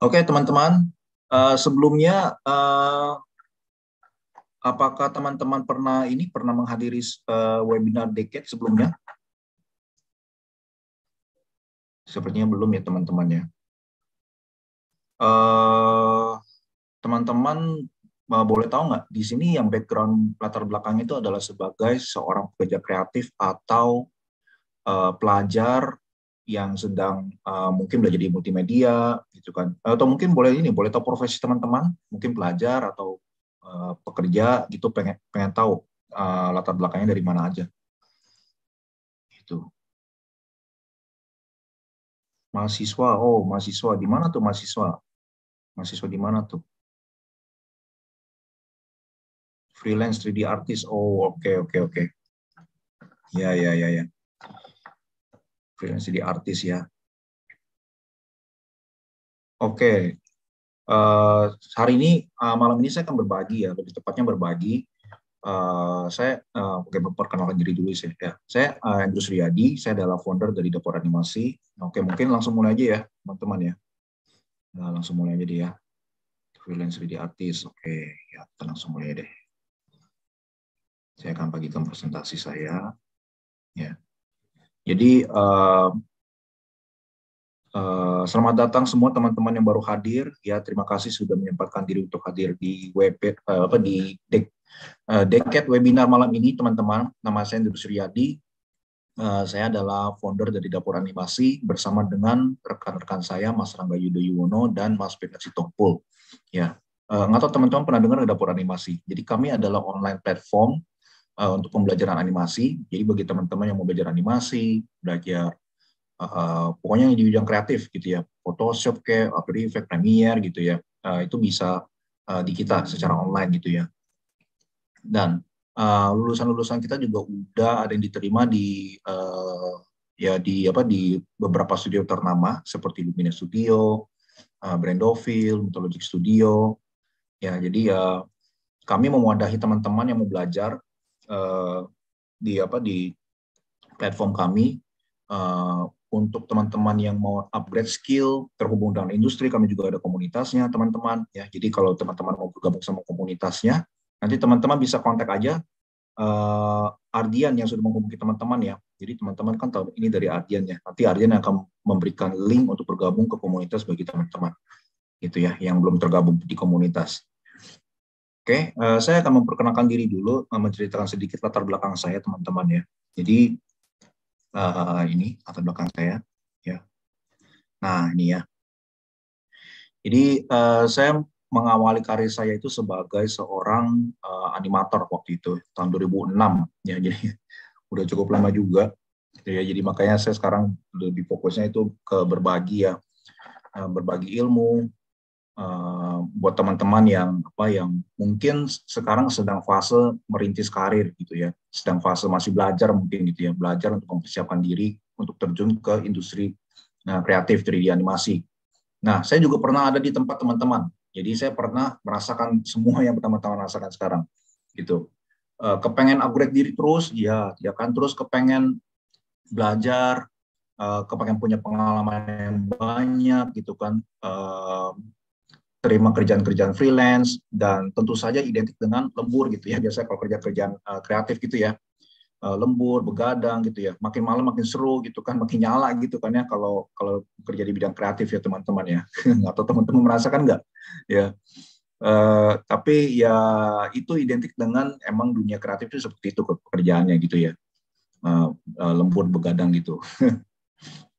Oke, teman-teman. Sebelumnya, apakah teman-teman pernah menghadiri webinar Decade sebelumnya? Sepertinya belum ya, teman-teman ya. Teman-teman boleh tahu nggak di sini yang background latar belakang itu adalah sebagai seorang pekerja kreatif atau pelajar yang sedang mungkin belajar di multimedia gitu kan, atau mungkin boleh tahu profesi teman-teman, mungkin pelajar atau pekerja gitu, pengen tahu latar belakangnya dari mana aja gitu. Mahasiswa, oh mahasiswa di mana tuh? Mahasiswa di mana tuh? Freelance 3D artist, oh oke. Ya, freelance 3D artist ya. Oke. Hari ini, malam ini saya akan berbagi ya, lebih tepatnya berbagi. Oke, memperkenalkan diri dulu sih ya. Saya Andrew Suryadi, saya adalah founder dari Dapur Animasi. Oke, mungkin langsung mulai aja ya, teman-teman ya. Nah, langsung mulai aja deh ya. Freelance 3D artist. Oke, ya, kita langsung mulai deh. Saya akan bagikan presentasi saya. Ya. Jadi, selamat datang semua teman-teman yang baru hadir. Ya, terima kasih sudah menyempatkan diri untuk hadir di Decade webinar malam ini, teman-teman. Nama saya Andrew Suryadi. Saya adalah founder dari Dapur Animasi bersama dengan rekan-rekan saya, Mas Rangga Yudhoyono dan Mas Peter Sitompul. Ya, nggak tahu teman-teman pernah dengar Dapur Animasi. Jadi kami adalah online platform untuk pembelajaran animasi. Jadi bagi teman-teman yang mau belajar animasi, belajar pokoknya di bidang kreatif gitu ya, Photoshop kayak After Effects, Premiere gitu ya, itu bisa di kita secara online gitu ya. Dan lulusan-lulusan kita juga udah ada yang diterima di di beberapa studio ternama seperti Lumina Studio, Brandoville, Mythologic Studio. Ya, jadi kami mewadahi teman-teman yang mau belajar di platform kami. Untuk teman-teman yang mau upgrade skill terhubung dengan industri, kami juga ada komunitasnya, teman-teman. Ya, jadi kalau teman-teman mau bergabung sama komunitasnya, nanti teman-teman bisa kontak aja Ardian yang sudah menghubungi teman-teman ya. Jadi teman-teman kan tahu ini dari Ardian ya. Nanti Ardian akan memberikan link untuk bergabung ke komunitas bagi teman-teman gitu ya, yang belum tergabung di komunitas. Oke, saya akan memperkenalkan diri dulu, menceritakan sedikit latar belakang saya, teman-teman ya. Jadi ini latar belakang saya ya. Nah, ini ya. Jadi saya mengawali karir saya itu sebagai seorang animator waktu itu tahun 2006 ya. Jadi udah cukup lama juga. Ya, jadi makanya saya sekarang lebih fokusnya itu ke berbagi ya. Berbagi ilmu buat teman-teman yang mungkin sekarang sedang fase merintis karir gitu ya. Sedang fase masih belajar mungkin gitu ya, belajar untuk mempersiapkan diri untuk terjun ke industri kreatif 3D animasi. Nah, saya juga pernah ada di tempat teman-teman. Jadi saya pernah merasakan semua yang teman-teman rasakan sekarang. Gitu. Kepengen upgrade diri terus, ya kan. Terus kepengen belajar, kepengen punya pengalaman yang banyak, gitu kan. Terima kerjaan-kerjaan freelance, dan tentu saja identik dengan lembur gitu ya. Biasanya kalau kerja-kerjaan kreatif gitu ya. Lembur, begadang gitu ya. Makin malam makin seru gitu kan, makin nyala gitu kan ya kalau kalau kerja di bidang kreatif ya teman-teman ya. Atau teman-teman merasakan nggak? Ya. Tapi ya itu identik dengan emang dunia kreatif itu seperti itu pekerjaannya gitu ya. Lembur, begadang gitu.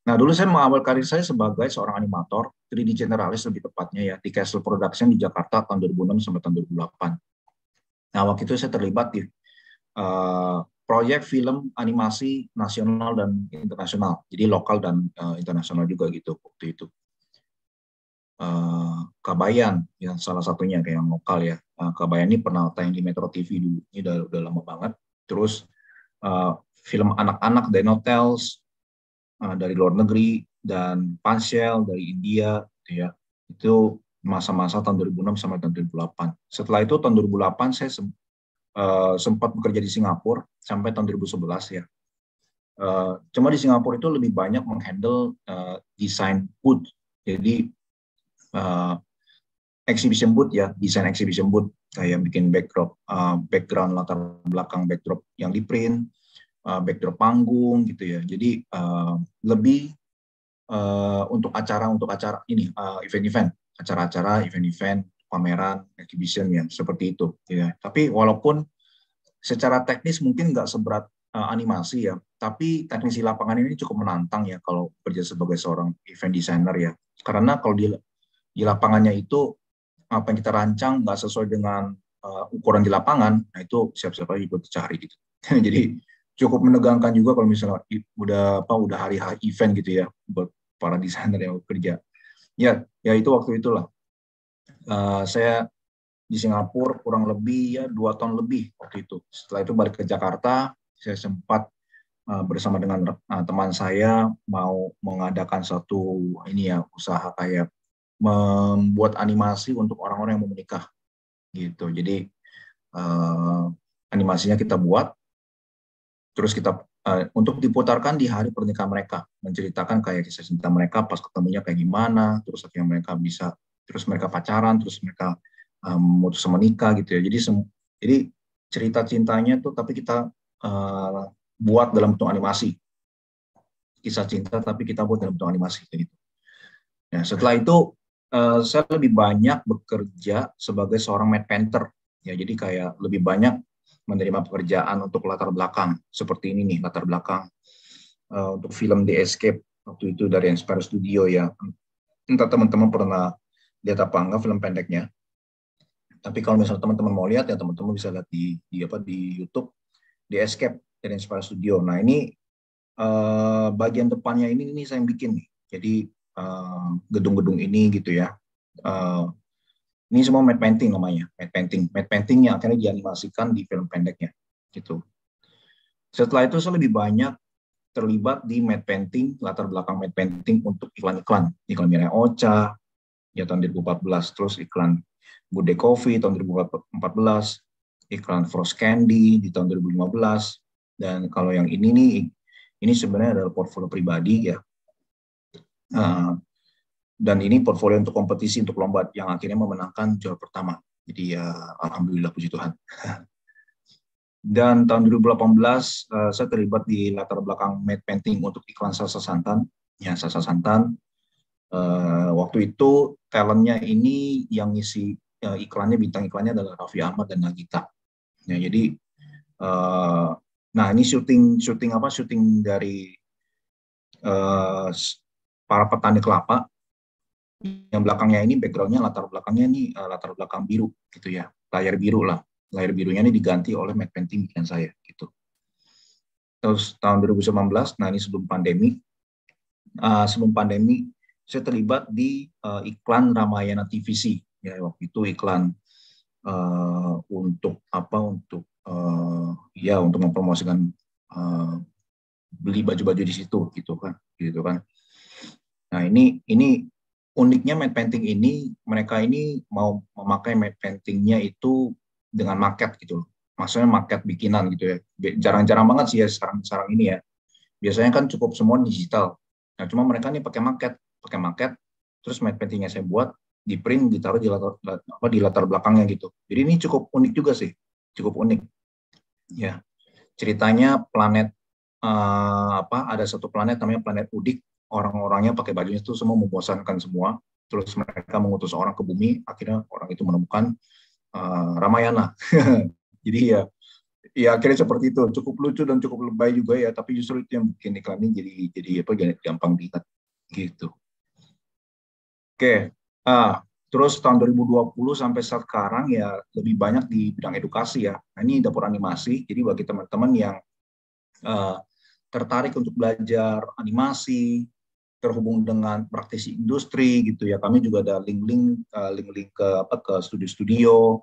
Nah, dulu saya mengawal karir saya sebagai seorang animator, 3D generalis lebih tepatnya ya, di Castle Production di Jakarta tahun 2006 sampai tahun 2008. Nah, waktu itu saya terlibat di proyek film animasi nasional dan internasional, jadi lokal dan internasional juga gitu waktu itu. Kabayan yang salah satunya kayak yang lokal ya. Kabayan ini pernah tayang di Metro TV dulu, ini udah lama banget. Terus film anak-anak Dino Tales dari luar negeri, dan Panshell dari India gitu ya. Itu masa-masa tahun 2006 sampai tahun 2008. Setelah itu tahun 2008 saya sempat bekerja di Singapura sampai tahun 2011 ya. Cuma di Singapura itu lebih banyak menghandle desain food. Jadi exhibition booth ya, desain exhibition booth, kayak bikin background latar belakang backdrop yang di print, backdrop panggung gitu ya. Jadi lebih untuk acara ini event-event, acara-acara, event-event, pameran, exhibition ya seperti itu. Ya. Tapi walaupun secara teknis mungkin nggak seberat animasi ya, tapi teknisi lapangan ini cukup menantang ya kalau kerja sebagai seorang event designer ya. Karena kalau di lapangannya itu apa yang kita rancang nggak sesuai dengan ukuran di lapangan, nah itu siap-siap aja ikut cari gitu. Jadi cukup menegangkan juga kalau misalnya udah hari-hari event gitu ya buat para desainer yang bekerja. Ya itu waktu itulah saya di Singapura kurang lebih ya 2 tahun lebih waktu itu. Setelah itu balik ke Jakarta, saya sempat bersama dengan teman saya mau mengadakan satu ini ya usaha kayak membuat animasi untuk orang-orang yang mau menikah gitu. Jadi animasinya kita buat, terus kita untuk diputarkan di hari pernikahan mereka, menceritakan kayak kisah cinta mereka pas ketemunya kayak gimana, terus akhirnya mereka mereka pacaran, terus mereka memutus menikah gitu ya. Jadi cerita cintanya tuh tapi kita buat dalam bentuk animasi, kisah cinta tapi kita buat dalam bentuk animasi kayak gitu. Nah setelah itu saya lebih banyak bekerja sebagai seorang matte painter ya, jadi kayak lebih banyak menerima pekerjaan untuk latar belakang seperti ini nih, latar belakang untuk film The Escape waktu itu dari Inspire Studio ya. Entah teman-teman pernah lihat apa enggak film pendeknya, tapi kalau misalnya teman-teman mau lihat ya teman-teman bisa lihat di YouTube The Escape dari Inspire Studio. Nah ini bagian depannya ini saya yang bikin nih, jadi gedung-gedung ini gitu ya. Ini semua matte painting namanya, matte painting yang akhirnya dianimasikan di film pendeknya gitu. Setelah itu saya lebih banyak terlibat di matte painting, latar belakang matte painting untuk iklan Mirai Ocha ya tahun 2014, terus iklan Good Day Coffee tahun 2014, iklan Frost Candy di tahun 2015, dan kalau yang ini nih, ini sebenarnya adalah portfolio pribadi ya. Dan ini portfolio untuk kompetisi, untuk lomba yang akhirnya memenangkan juara pertama. Jadi ya alhamdulillah puji Tuhan. Dan tahun 2018 saya terlibat di latar belakang matte painting untuk iklan Sasa Santan. Ya Sasa Santan. Waktu itu talentnya ini yang ngisi iklannya, bintang iklannya adalah Raffi Ahmad dan Nagita. Ya, jadi nah ini syuting dari para petani kelapa. Yang belakangnya ini backgroundnya latar belakang biru gitu ya, layar biru lah, layar birunya ini diganti oleh matte painting bikinan saya gitu. Terus tahun 2019, nah ini sebelum pandemi saya terlibat di iklan Ramayana TVC ya, waktu itu iklan untuk mempromosikan beli baju-baju di situ gitu kan. Nah ini uniknya matte painting ini, mereka ini mau memakai matte paintingnya itu dengan maket gitu loh. Maksudnya maket bikinan gitu ya. Jarang-jarang banget sih ya sekarang ini ya. Biasanya kan cukup semua digital. Nah cuma mereka nih pakai maket, terus matte paintingnya saya buat, di print, ditaruh di latar belakangnya gitu. Jadi ini cukup unik juga sih, cukup unik. Ya, ceritanya planet ada satu planet namanya planet Udik. Orang-orangnya pakai bajunya itu semua membosankan semua. Terus mereka mengutus orang ke bumi, akhirnya orang itu menemukan Ramayana. Jadi ya akhirnya seperti itu. Cukup lucu dan cukup lebay juga ya, tapi justru itu yang bikin iklan ini jadi gampang diingat gitu. Oke. Terus tahun 2020 sampai sekarang ya lebih banyak di bidang edukasi ya. Nah, ini dapur animasi. Jadi bagi teman-teman yang tertarik untuk belajar animasi, terhubung dengan praktisi industri gitu ya, kami juga ada link-link ke studio-studio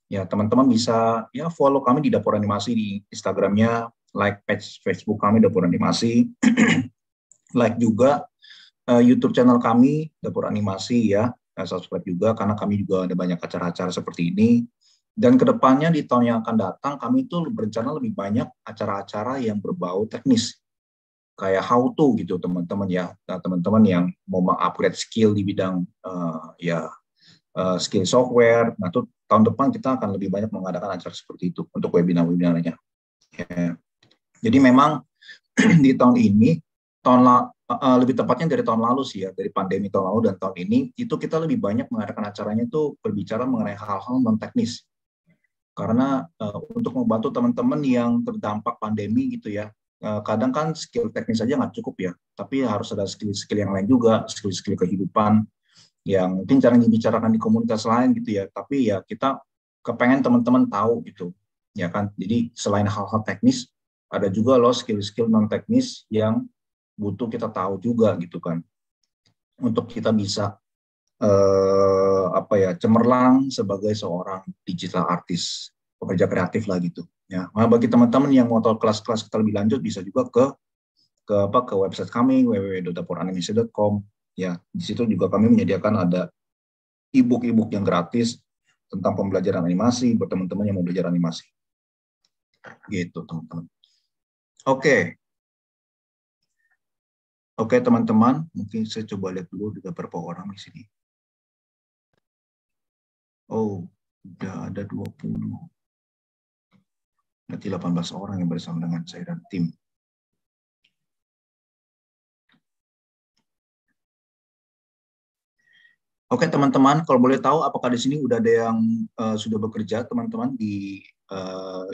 ya. Teman-teman bisa ya follow kami di Dapur Animasi di Instagramnya, like page Facebook kami Dapur Animasi, like juga YouTube channel kami Dapur Animasi ya, subscribe juga karena kami juga ada banyak acara-acara seperti ini. Dan kedepannya di tahun yang akan datang kami itu berencana lebih banyak acara-acara yang berbau teknis kayak how to gitu teman-teman ya. Nah, teman-teman yang mau mengupgrade skill di bidang skill software. Nah, itu tahun depan kita akan lebih banyak mengadakan acara seperti itu untuk webinar-webinarnya. Ya. Jadi memang di tahun ini, lebih tepatnya dari tahun lalu sih ya, dari pandemi tahun lalu dan tahun ini, itu kita lebih banyak mengadakan acaranya itu berbicara mengenai hal-hal non teknis. Karena untuk membantu teman-teman yang terdampak pandemi gitu ya, kadang kan skill teknis saja nggak cukup ya, tapi harus ada skill-skill yang lain juga, skill-skill kehidupan yang mungkin jarang dibicarakan di komunitas lain gitu ya, tapi ya kita kepengen teman-teman tahu gitu, ya kan. Jadi selain hal-hal teknis, ada juga loh skill-skill non teknis yang butuh kita tahu juga gitu kan, untuk kita bisa cemerlang sebagai seorang digital artist, pekerja kreatif lah gitu. Ya, nah, bagi teman-teman yang mau tahu kelas-kelas kita lebih lanjut bisa juga ke website kami www.dapuranimasi.com. Ya, di situ juga kami menyediakan ada e-book yang gratis tentang pembelajaran animasi buat teman-teman yang mau belajar animasi. Gitu, teman-teman. Oke. Oke, teman-teman, mungkin saya coba lihat dulu ada berapa orang di sini. Oh, udah ada 20. Berarti 18 orang yang bersama dengan saya dan tim. Oke, teman-teman, kalau boleh tahu apakah di sini udah ada yang sudah bekerja, teman-teman, di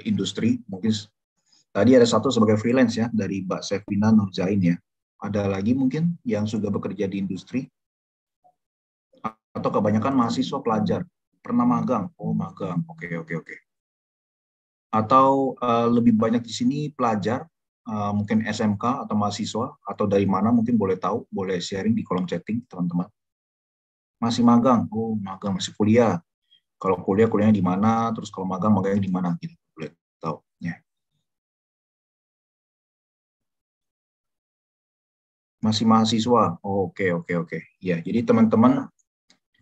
industri? Mungkin tadi ada satu sebagai freelance ya, dari Mbak Sevina Nurzain ya. Ada lagi mungkin yang sudah bekerja di industri? Atau kebanyakan mahasiswa pelajar? Pernah magang? Oh, magang. Oke, oke, oke. Atau lebih banyak di sini pelajar, mungkin SMK atau mahasiswa, atau dari mana mungkin boleh tahu, boleh sharing di kolom chatting, teman-teman. Masih magang? Oh, magang, masih kuliah. Kalau kuliah, kuliahnya di mana, terus kalau magang, magangnya di mana, gitu. Boleh tahu. Ya. Masih mahasiswa? Oh, oke, oke, oke. Ya, jadi teman-teman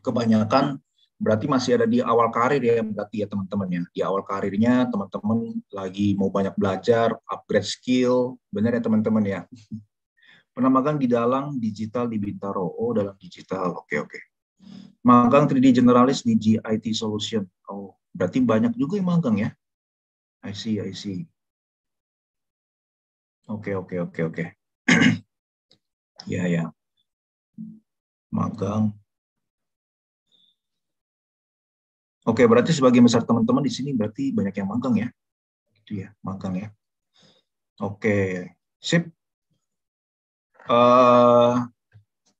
kebanyakan berarti masih ada di awal karir ya, berarti ya teman-teman ya. Di awal karirnya teman-teman lagi mau banyak belajar, upgrade skill, benar ya teman-teman ya. Pernah magang di Dalang Digital di Bintaro. Oh, dalam digital. Oke, oke. Magang 3D generalis di GIT Solution. Oh, berarti banyak juga yang magang ya. I see, I see. Oke, oke, oke, oke. Ya, ya. Magang. Oke, berarti sebagian besar teman-teman di sini berarti banyak yang magang ya. Itu ya, magang ya. Oke, sip. Uh,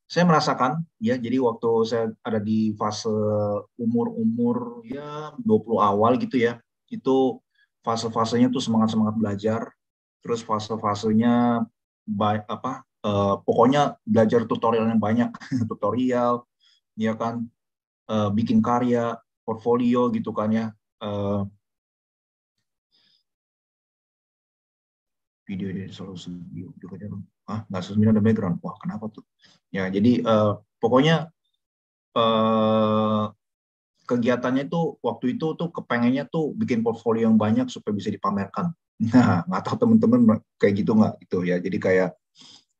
saya merasakan ya, jadi waktu saya ada di fase umur-umur ya 20 awal gitu ya, itu fase-fasenya tuh semangat-semangat belajar, terus fase-fasenya pokoknya belajar tutorial yang banyak, tutorial ya kan, bikin karya, portfolio gitu kan ya. Video dari solusi juga nggak sesuai ada background, wah kenapa tuh ya. Jadi pokoknya kegiatannya itu waktu itu tuh kepengennya tuh bikin portfolio yang banyak supaya bisa dipamerkan. Nah, nggak tahu teman-teman kayak gitu nggak gitu ya. Jadi kayak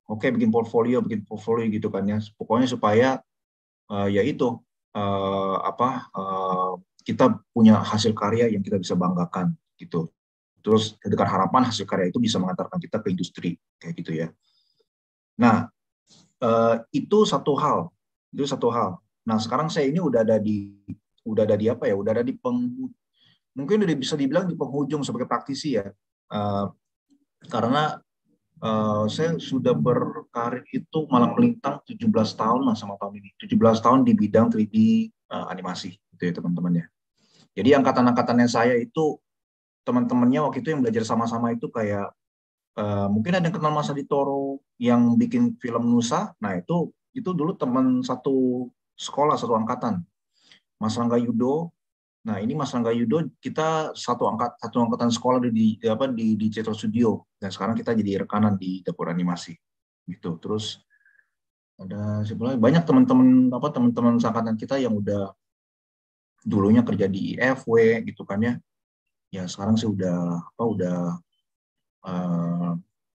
oke, bikin portfolio gitu kan ya. Pokoknya supaya ya itu kita punya hasil karya yang kita bisa banggakan gitu. Terus dengan harapan hasil karya itu bisa mengantarkan kita ke industri kayak gitu ya. Nah, itu satu hal. Itu satu hal. Nah, sekarang saya ini udah ada di apa ya? Udah ada di mungkin udah bisa dibilang di penghujung sebagai praktisi ya. Karena saya sudah berkarir itu malah melintang 17 tahun lah sama tahun ini. 17 tahun di bidang 3D animasi gitu ya teman-teman ya. Jadi angkatan-angkatannya saya itu teman-temannya waktu itu yang belajar sama-sama itu kayak mungkin ada yang kenal Mas Adi Toro yang bikin film Nusa. Nah, itu dulu teman satu sekolah, satu angkatan. Mas Rangga Yudo. Nah, ini Mas Rangga Yudo kita satu angkatan sekolah di Cetro Studio, dan sekarang kita jadi rekanan di dapur animasi. Gitu. Terus ada sebenarnya banyak teman-teman angkatan kita yang udah dulunya kerja di IFW gitu kan ya. Ya sekarang sih udah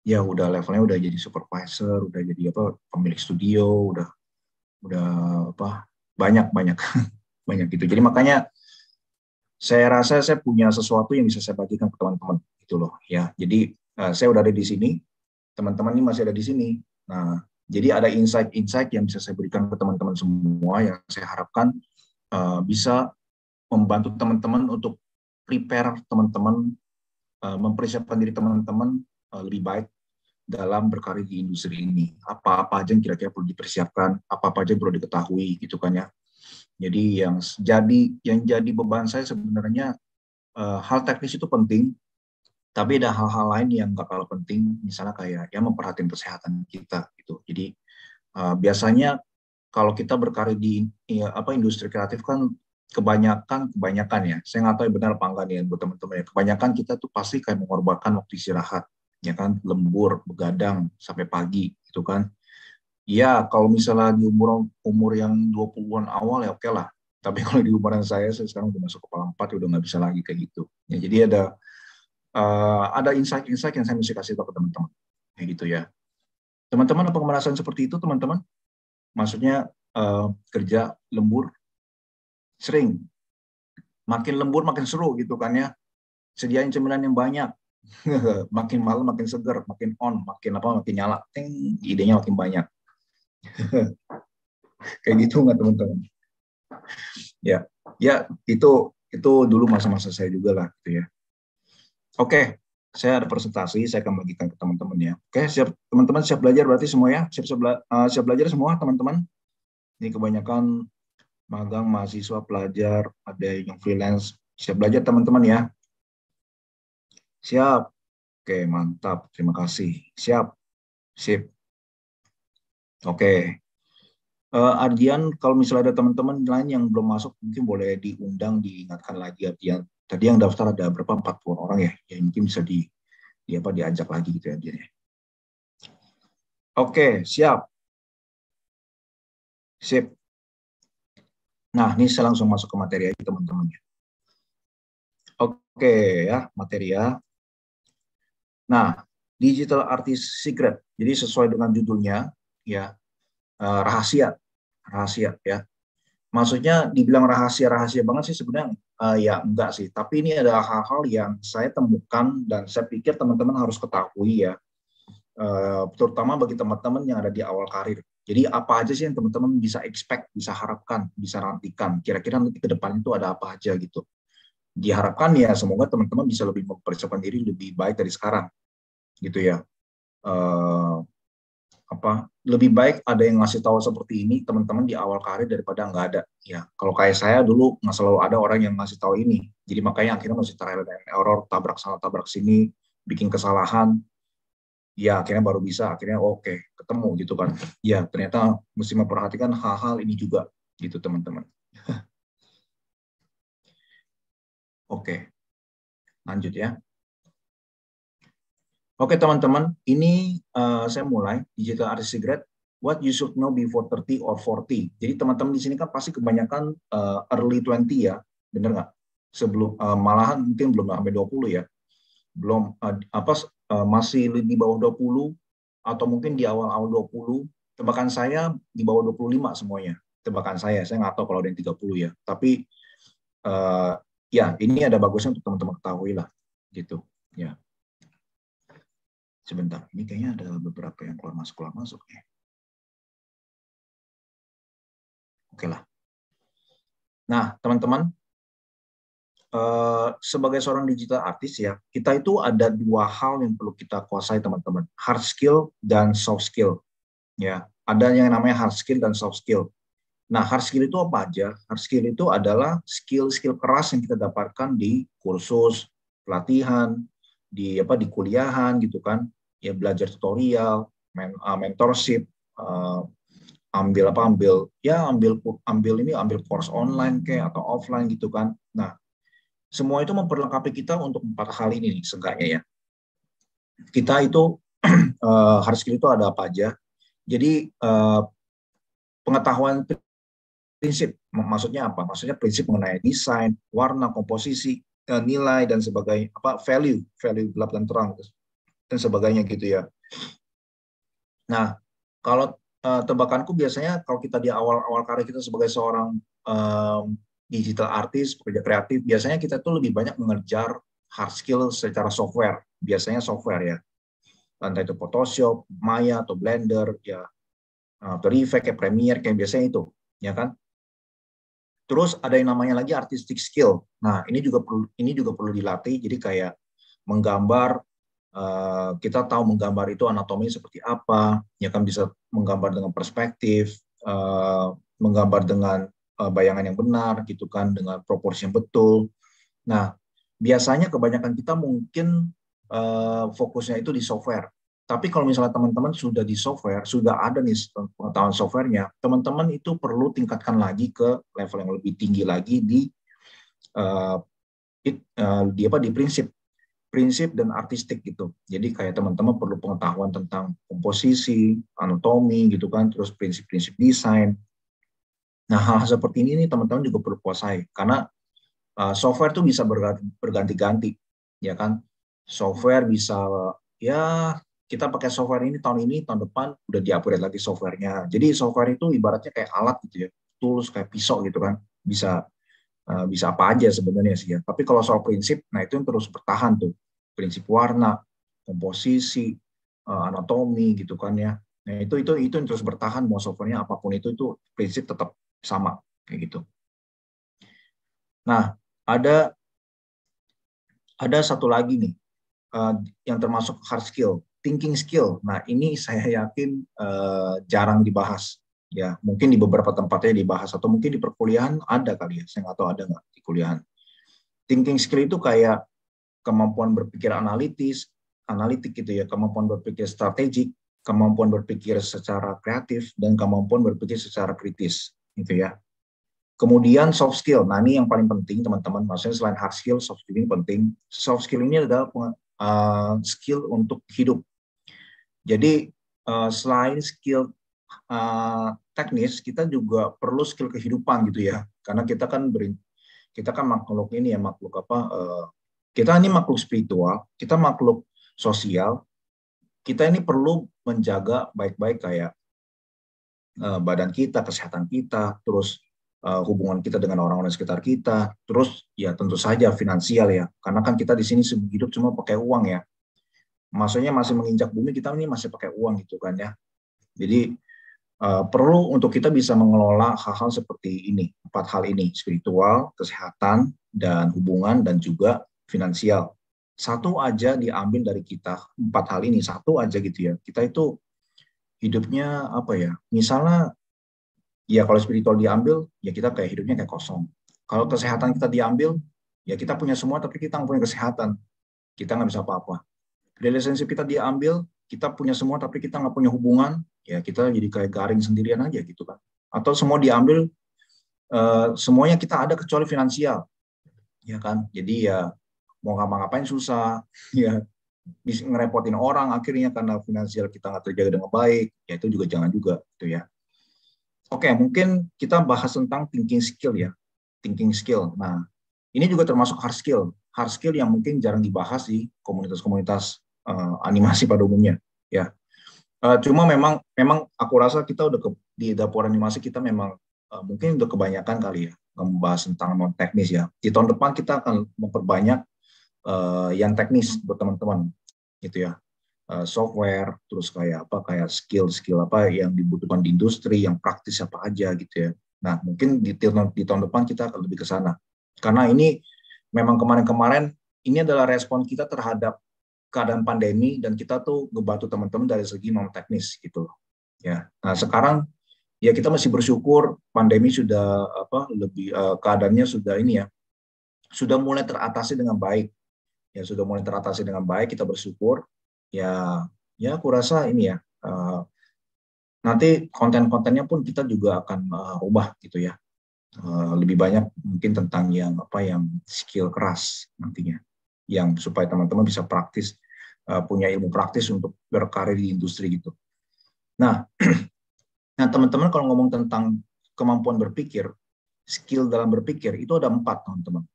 ya udah levelnya udah jadi supervisor, udah jadi apa pemilik studio, udah apa banyak banyak banyak gitu. Jadi makanya saya rasa saya punya sesuatu yang bisa saya bagikan ke teman-teman gitu loh ya. Jadi saya udah ada di sini, teman-teman ini masih ada di sini. Nah, jadi ada insight-insight yang bisa saya berikan ke teman-teman semua yang saya harapkan bisa membantu teman-teman untuk prepare teman-teman, mempersiapkan diri teman-teman lebih baik dalam berkarir di industri ini. Apa-apa aja yang kira-kira perlu dipersiapkan, apa-apa aja yang perlu diketahui gitu kan ya. Jadi yang jadi beban saya sebenarnya hal teknis itu penting, tapi ada hal-hal lain yang nggak kalah penting, misalnya kayak ya memperhatikan kesehatan kita gitu. Jadi biasanya kalau kita berkarir di ya, industri kreatif kan kebanyakan ya, saya nggak tahu benar apa enggak nih buat teman-teman ya, kebanyakan kita tuh pasti kayak mengorbankan waktu istirahat, ya kan, lembur, begadang sampai pagi gitu kan. Ya, kalau misalnya di umur umur yang 20-an awal ya oke lah. Tapi kalau di umuran saya sekarang udah masuk kepala 4, udah nggak bisa lagi kayak gitu. Ya, jadi ada insight-insight yang saya mesti kasih tahu ke teman-teman. Kayak gitu ya. Teman-teman apa merasaan seperti itu, teman-teman? Maksudnya kerja lembur sering, makin lembur makin seru gitu kan ya. Sediain cemilan yang banyak. Makin malam makin seger, makin on, makin nyala. Idenya makin banyak. Kayak gitu nggak teman-teman? Ya, ya itu dulu masa-masa saya juga lah gitu ya. Oke, saya ada presentasi, saya akan bagikan ke teman-teman ya. Oke, siap teman-teman, siap belajar berarti semua ya? Siap belajar semua teman-teman? Ini kebanyakan magang, mahasiswa, pelajar, ada yang freelance. Siap belajar teman-teman ya? Siap. Oke, mantap. Terima kasih. Siap. Sip. Oke. Ardian, kalau misalnya ada teman-teman lain yang belum masuk, mungkin boleh diundang, diingatkan lagi Ardian. Tadi yang daftar ada berapa? 40 orang ya? Ya mungkin bisa diajak lagi gitu ya Ardian ya. Oke, siap. Sip. Nah, ini saya langsung masuk ke materi aja teman-teman. Oke ya, materi ya. Nah, Digital Artist Secret. Jadi sesuai dengan judulnya ya, rahasia, rahasia ya. Maksudnya dibilang rahasia banget sih sebenarnya ya enggak sih. Tapi ini adalah hal-hal yang saya temukan dan saya pikir teman-teman harus ketahui ya. Terutama bagi teman-teman yang ada di awal karir. Jadi apa aja sih yang teman-teman bisa expect, bisa harapkan, bisa nantikan. Kira-kira nanti ke depan itu ada apa aja gitu. Diharapkan ya semoga teman-teman bisa lebih mempersiapkan diri lebih baik dari sekarang gitu ya. Lebih baik ada yang ngasih tahu seperti ini teman-teman di awal karir daripada nggak ada ya. Kalau kayak saya dulu nggak selalu ada orang yang ngasih tahu ini, jadi makanya akhirnya masih trial dan error, tabrak sana tabrak sini, bikin kesalahan ya, akhirnya baru bisa akhirnya oke, ketemu gitu kan ya, ternyata mesti memperhatikan hal-hal ini juga gitu teman-teman. Oke, lanjut ya. Oke teman-teman, ini saya mulai Digital Artist Secret, what you should know before 30 or 40. Jadi teman-teman di sini kan pasti kebanyakan early 20 ya, bener nggak? Sebelum malahan mungkin belum sampai 20 ya, belum masih di bawah 20 atau mungkin di awal-awal 20. Tebakan saya di bawah 25 semuanya. Tebakan saya nggak tahu kalau ada yang 30 ya. Tapi ya ini ada bagusnya untuk teman-teman ketahui lah, gitu ya. Sebentar, ini kayaknya ada beberapa yang keluar masuk ya. Oke lah. Nah, teman-teman, sebagai seorang digital artist ya, kita itu ada dua hal yang perlu kita kuasai teman-teman, hard skill dan soft skill. Ya, ada yang namanya hard skill dan soft skill. Nah, hard skill itu apa aja? Hard skill itu adalah skill-skill keras yang kita dapatkan di kursus, pelatihan, di kuliahan gitu kan. Ya belajar tutorial, mentorship, ambil course online kayak atau offline gitu kan. Nah, semua itu memperlengkapi kita untuk 4 hal ini nih seenggaknya ya. Kita itu hard skill itu ada apa aja? Jadi pengetahuan prinsip, maksudnya apa? Maksudnya prinsip mengenai desain, warna, komposisi, nilai dan sebagainya, value gelap dan terang dan sebagainya gitu ya. Nah, kalau tebakanku biasanya kalau kita di awal-awal karir kita sebagai seorang digital artist, pekerja kreatif, biasanya kita tuh lebih banyak mengejar hard skill secara software. Biasanya software ya, entah itu Photoshop, Maya atau Blender, ya, atau Effect kayak Premiere kayak biasanya itu, ya kan? Terus ada yang namanya lagi artistic skill. Nah, ini juga perlu dilatih. Jadi kayak menggambar, kita tahu menggambar itu anatomi seperti apa, ya kan, bisa menggambar dengan perspektif, menggambar dengan bayangan yang benar, gitu kan, dengan proporsi yang betul. Nah, biasanya kebanyakan kita mungkin fokusnya itu di software. Tapi kalau misalnya teman-teman sudah di software, sudah ada nih pengetahuan softwarenya, teman-teman itu perlu tingkatkan lagi ke level yang lebih tinggi lagi uh, di prinsip dan artistik gitu. Jadi kayak teman-teman perlu pengetahuan tentang komposisi, anatomi gitu kan, terus prinsip-prinsip desain. Nah, hal seperti ini nih teman-teman juga perlu kuasai karena software tuh bisa berganti-ganti, ya kan? Software bisa, ya, kita pakai software ini, tahun depan udah di-upgrade lagi softwarenya. Jadi software itu ibaratnya kayak alat gitu ya, tools kayak pisau gitu kan, bisa bisa apa aja sebenarnya sih ya. Tapi kalau soal prinsip, nah itu yang terus bertahan tuh, prinsip warna, komposisi, anatomi gitu kan ya. Nah itu yang terus bertahan, mau softwarenya apapun itu prinsip tetap sama kayak gitu. Nah, ada ada satu lagi nih yang termasuk hard skill, thinking skill. Nah, ini saya yakin jarang dibahas. Ya, mungkin di beberapa tempatnya dibahas atau mungkin di perkuliahan ada kali ya. Saya nggak tahu ada nggak di kuliahan. Thinking skill itu kayak kemampuan berpikir analitik gitu ya, kemampuan berpikir strategik, kemampuan berpikir secara kreatif, dan kemampuan berpikir secara kritis gitu ya. Kemudian soft skill. Nah, ini yang paling penting teman-teman. Maksudnya selain hard skill, soft skill ini penting. Soft skill ini adalah skill untuk hidup. Jadi selain skill teknis, kita juga perlu skill kehidupan gitu ya. Karena kita kan makhluk ini ya, makhluk apa? Kita ini makhluk spiritual, kita makhluk sosial. Kita ini perlu menjaga baik-baik kayak badan kita, kesehatan kita, terus hubungan kita dengan orang-orang sekitar kita, terus ya tentu saja finansial ya, karena kan kita di sini hidup cuma pakai uang ya, maksudnya masih menginjak bumi kita ini masih pakai uang gitu kan ya, jadi perlu untuk kita bisa mengelola hal-hal seperti ini, 4 hal ini, spiritual, kesehatan, dan hubungan, dan juga finansial. Satu aja diambil dari kita, 4 hal ini, satu aja gitu ya, kita itu hidupnya apa ya, misalnya ya kalau spiritual diambil, ya kita kayak hidupnya kayak kosong. Kalau kesehatan kita diambil, ya kita punya semua tapi kita nggak punya kesehatan. Kita nggak bisa apa-apa. Relationship kita diambil, kita punya semua tapi kita nggak punya hubungan, ya kita jadi kayak garing sendirian aja gitu kan. Atau semua diambil, semuanya kita ada kecuali finansial. Ya kan? Jadi ya mau ngapa-ngapain susah, ya bisa ngerepotin orang akhirnya karena finansial kita nggak terjaga dengan baik, ya itu juga jangan juga gitu ya. Oke, mungkin kita bahas tentang thinking skill ya. Thinking skill. Nah, ini juga termasuk hard skill. Hard skill yang mungkin jarang dibahas di komunitas-komunitas animasi pada umumnya. Ya, cuma memang aku rasa kita udah di dapur animasi kita memang mungkin udah kebanyakan kali ya membahas tentang non teknis ya. Di tahun depan kita akan memperbanyak yang teknis buat teman-teman, gitu ya. Software, terus kayak skill apa yang dibutuhkan di industri, yang praktis apa aja gitu ya. Nah, mungkin di tahun depan kita akan lebih ke sana. Karena ini memang kemarin-kemarin ini adalah respon kita terhadap keadaan pandemi dan kita tuh ngebantu teman-teman dari segi non teknis gitu loh. Ya. Nah, sekarang ya kita masih bersyukur pandemi sudah lebih keadaannya sudah ini ya, sudah mulai teratasi dengan baik. Ya sudah mulai teratasi dengan baik, kita bersyukur. Ya aku rasa ini ya, nanti konten-kontennya pun kita juga akan ubah gitu ya, lebih banyak mungkin tentang yang skill keras nantinya, yang supaya teman-teman bisa praktis, punya ilmu praktis untuk berkarir di industri gitu. Nah, teman-teman kalau ngomong tentang kemampuan berpikir, skill dalam berpikir itu ada 4 teman-teman.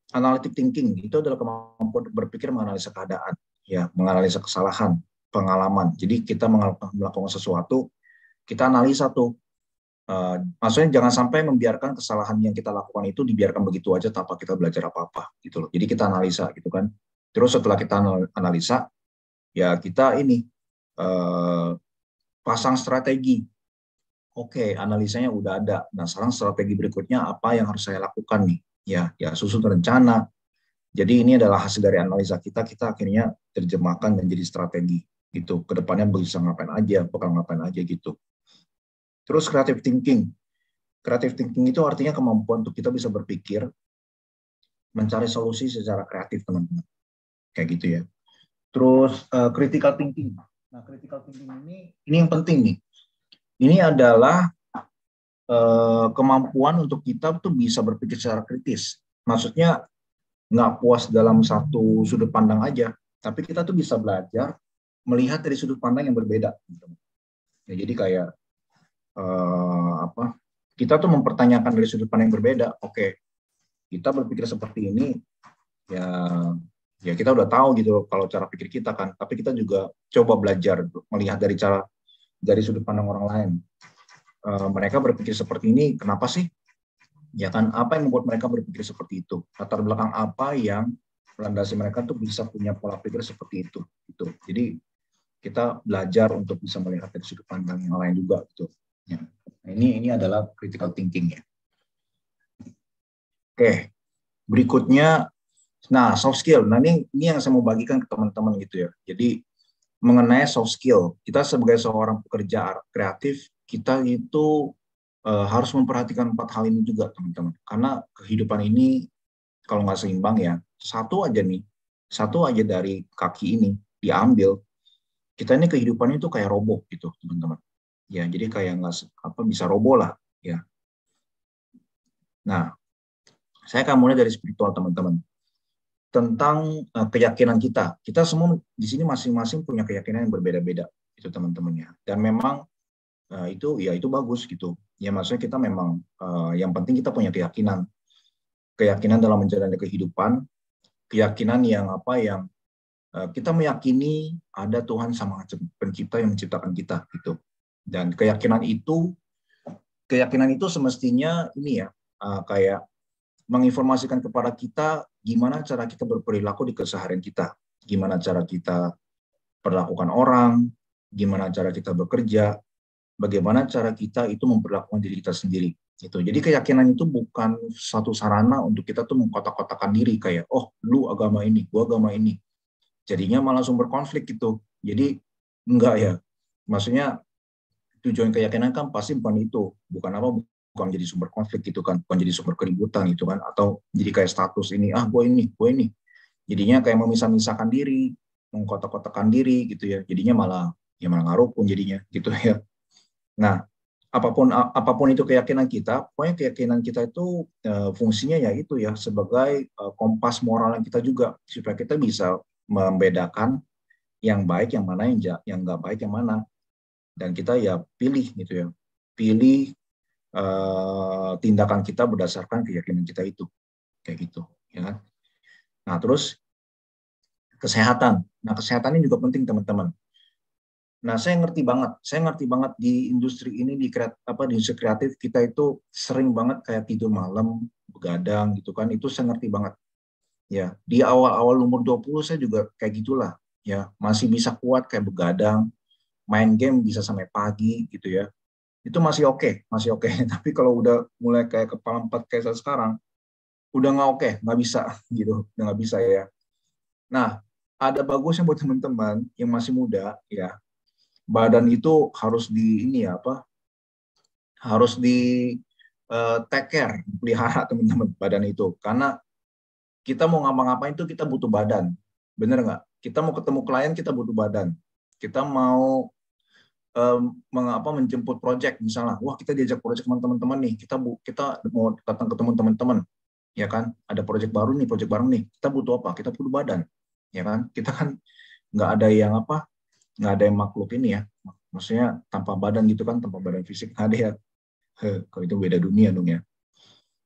Analytic thinking itu adalah kemampuan berpikir menganalisa keadaan, ya, menganalisa kesalahan, pengalaman. Jadi kita melakukan sesuatu, kita analisa tuh. Maksudnya jangan sampai membiarkan kesalahan yang kita lakukan itu dibiarkan begitu aja tanpa kita belajar apa-apa gitu loh. Jadi kita analisa gitu kan. Terus setelah kita analisa, ya kita ini pasang strategi. Oke, analisanya udah ada. Nah, sekarang strategi berikutnya apa yang harus saya lakukan nih? Ya susun rencana. Jadi ini adalah hasil dari analisa kita akhirnya terjemahkan menjadi strategi gitu. Kedepannya bisa ngapain aja, bakal ngapain aja gitu. Terus creative thinking. Creative thinking itu artinya kemampuan untuk kita bisa berpikir, mencari solusi secara kreatif, teman-teman. Kayak gitu ya. Terus critical thinking. Nah, critical thinking ini yang penting nih. Ini adalah kemampuan untuk kita tuh bisa berpikir secara kritis. Maksudnya nggak puas dalam satu sudut pandang aja, tapi kita tuh bisa belajar melihat dari sudut pandang yang berbeda. Ya, jadi kayak kita tuh mempertanyakan dari sudut pandang yang berbeda. Oke, kita berpikir seperti ini, ya kita udah tahu gitu kalau cara pikir kita kan, tapi kita juga coba belajar melihat dari sudut pandang orang lain. Mereka berpikir seperti ini, kenapa sih? Ya kan, apa yang membuat mereka berpikir seperti itu? Latar belakang apa yang melandasi mereka tuh bisa punya pola pikir seperti itu? Gitu. Jadi kita belajar untuk bisa melihat dari sudut pandang yang lain juga gitu. Ya. Nah, ini adalah critical thinking ya. Oke, berikutnya, nah soft skill. Nah ini yang saya mau bagikan ke teman-teman gitu ya. Jadi mengenai soft skill, kita sebagai seorang pekerja kreatif, kita itu harus memperhatikan 4 hal ini juga, teman-teman. Karena kehidupan ini kalau nggak seimbang ya, satu aja dari kaki ini diambil, kita ini kehidupannya itu kayak roboh gitu, teman-teman. Ya, jadi kayak bisa roboh lah, ya. Nah, saya akan mulai dari spiritual, teman-teman. Tentang keyakinan kita. Kita semua di sini masing-masing punya keyakinan yang berbeda-beda, itu teman-teman ya. Dan memang itu bagus gitu. Ya maksudnya kita memang yang penting kita punya keyakinan dalam menjalani kehidupan, keyakinan yang kita meyakini ada Tuhan Sang Maha Pencipta yang menciptakan kita gitu. Dan keyakinan itu semestinya ini ya kayak menginformasikan kepada kita gimana cara kita berperilaku di keseharian kita, gimana cara kita perlakukan orang, gimana cara kita bekerja, bagaimana cara kita itu memperlakukan diri kita sendiri. Gitu. Jadi keyakinan itu bukan satu sarana untuk kita tuh mengkotak-kotakan diri kayak, oh lu agama ini, gua agama ini. Jadinya malah sumber konflik gitu. Jadi enggak ya. Maksudnya tujuan keyakinan kan pasti bukan itu, bukan jadi sumber konflik gitu kan, bukan jadi sumber keributan gitu kan, atau jadi kayak status ini, gue ini. Jadinya kayak memisah-misahkan diri, mengkotak-kotakan diri gitu ya. Jadinya malah ngarupun jadinya gitu ya. Nah, apapun itu keyakinan kita, pokoknya keyakinan kita itu fungsinya ya itu ya sebagai kompas moral yang kita juga supaya kita bisa membedakan yang baik yang mana, yang nggak baik yang mana, dan kita ya pilih gitu ya, tindakan kita berdasarkan keyakinan kita itu kayak gitu ya kan. Nah terus kesehatan. Nah kesehatan ini juga penting teman-teman. Nah, saya ngerti banget di industri ini di industri kreatif kita itu sering banget kayak tidur malam, begadang gitu kan. Itu saya ngerti banget. Ya, di awal-awal umur 20 saya juga kayak gitulah. Ya, masih bisa kuat kayak begadang, main game bisa sampai pagi gitu ya. Itu masih oke. Tapi kalau udah mulai kayak kepala 4 kayak saya sekarang, udah nggak oke, nggak bisa gitu, udah nggak bisa ya. Nah, ada bagusnya buat teman-teman yang masih muda ya. Badan itu harus harus di take care, pelihara teman-teman badan itu. Karena kita mau ngapa-ngapain itu kita butuh badan. Bener nggak? Kita mau ketemu klien kita butuh badan. Kita mau menjemput project misalnya. Wah, kita diajak project teman-teman nih. Kita mau datang ketemu teman-teman. Ya kan? Ada project baru nih. Kita butuh apa? Kita butuh badan. Ya kan? Kita kan nggak ada yang makhluk ini ya, maksudnya tanpa badan gitu kan, tanpa badan fisik nggak ada ya. Kalau itu beda dunia dong ya.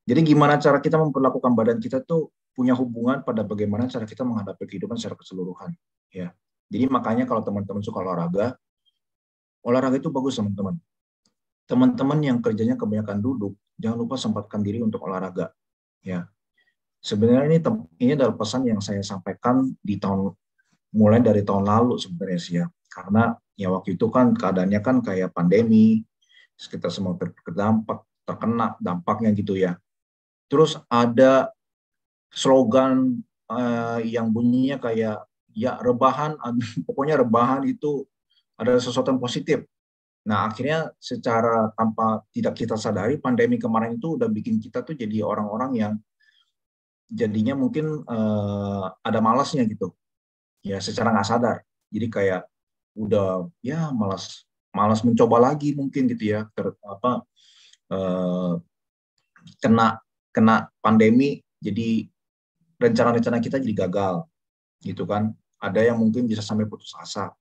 Jadi gimana cara kita memperlakukan badan kita tuh punya hubungan pada bagaimana cara kita menghadapi kehidupan secara keseluruhan ya. Jadi makanya kalau teman-teman suka olahraga itu bagus teman-teman. Teman-teman yang kerjanya kebanyakan duduk, jangan lupa sempatkan diri untuk olahraga. Ya, sebenarnya ini adalah pesan yang saya sampaikan mulai dari tahun lalu sebenarnya sih ya. Karena ya waktu itu kan keadaannya kan kayak pandemi, kita semua terkena dampaknya gitu ya. Terus ada slogan yang bunyinya kayak ya rebahan, pokoknya rebahan itu adalah sesuatu yang positif. Nah, akhirnya secara tanpa tidak kita sadari, pandemi kemarin itu udah bikin kita tuh jadi orang-orang yang jadinya mungkin ada malasnya gitu, ya secara nggak sadar. Jadi kayak udah ya malas malas mencoba lagi mungkin gitu ya, eh, kena kena pandemi, jadi rencana-rencana kita jadi gagal gitu kan. Ada yang mungkin bisa sampai putus asa.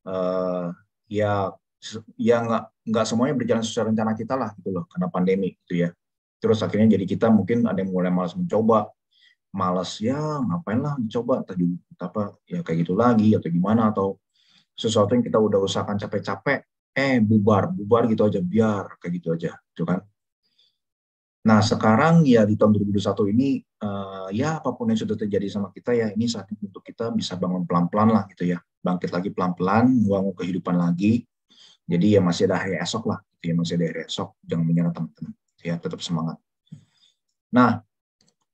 Eh, ya ya nggak semuanya berjalan sesuai rencana kita lah gitu loh karena pandemi gitu ya. Terus akhirnya jadi kita mungkin ada yang mulai malas mencoba, malas ya ngapain lah mencoba tadi apa ya kayak gitu lagi atau gimana, atau sesuatu yang kita udah usahakan capek-capek bubar bubar gitu aja, biar kayak gitu aja gitu kan. Nah sekarang ya di tahun 2021 ini ya apapun yang sudah terjadi sama kita ya ini saat untuk kita bisa bangun pelan-pelan lah gitu ya, bangkit lagi pelan-pelan, membangun kehidupan lagi. Jadi ya masih ada hari esok lah, gitu ya, masih ada hari esok, jangan menyerah teman-teman, ya tetap semangat. Nah,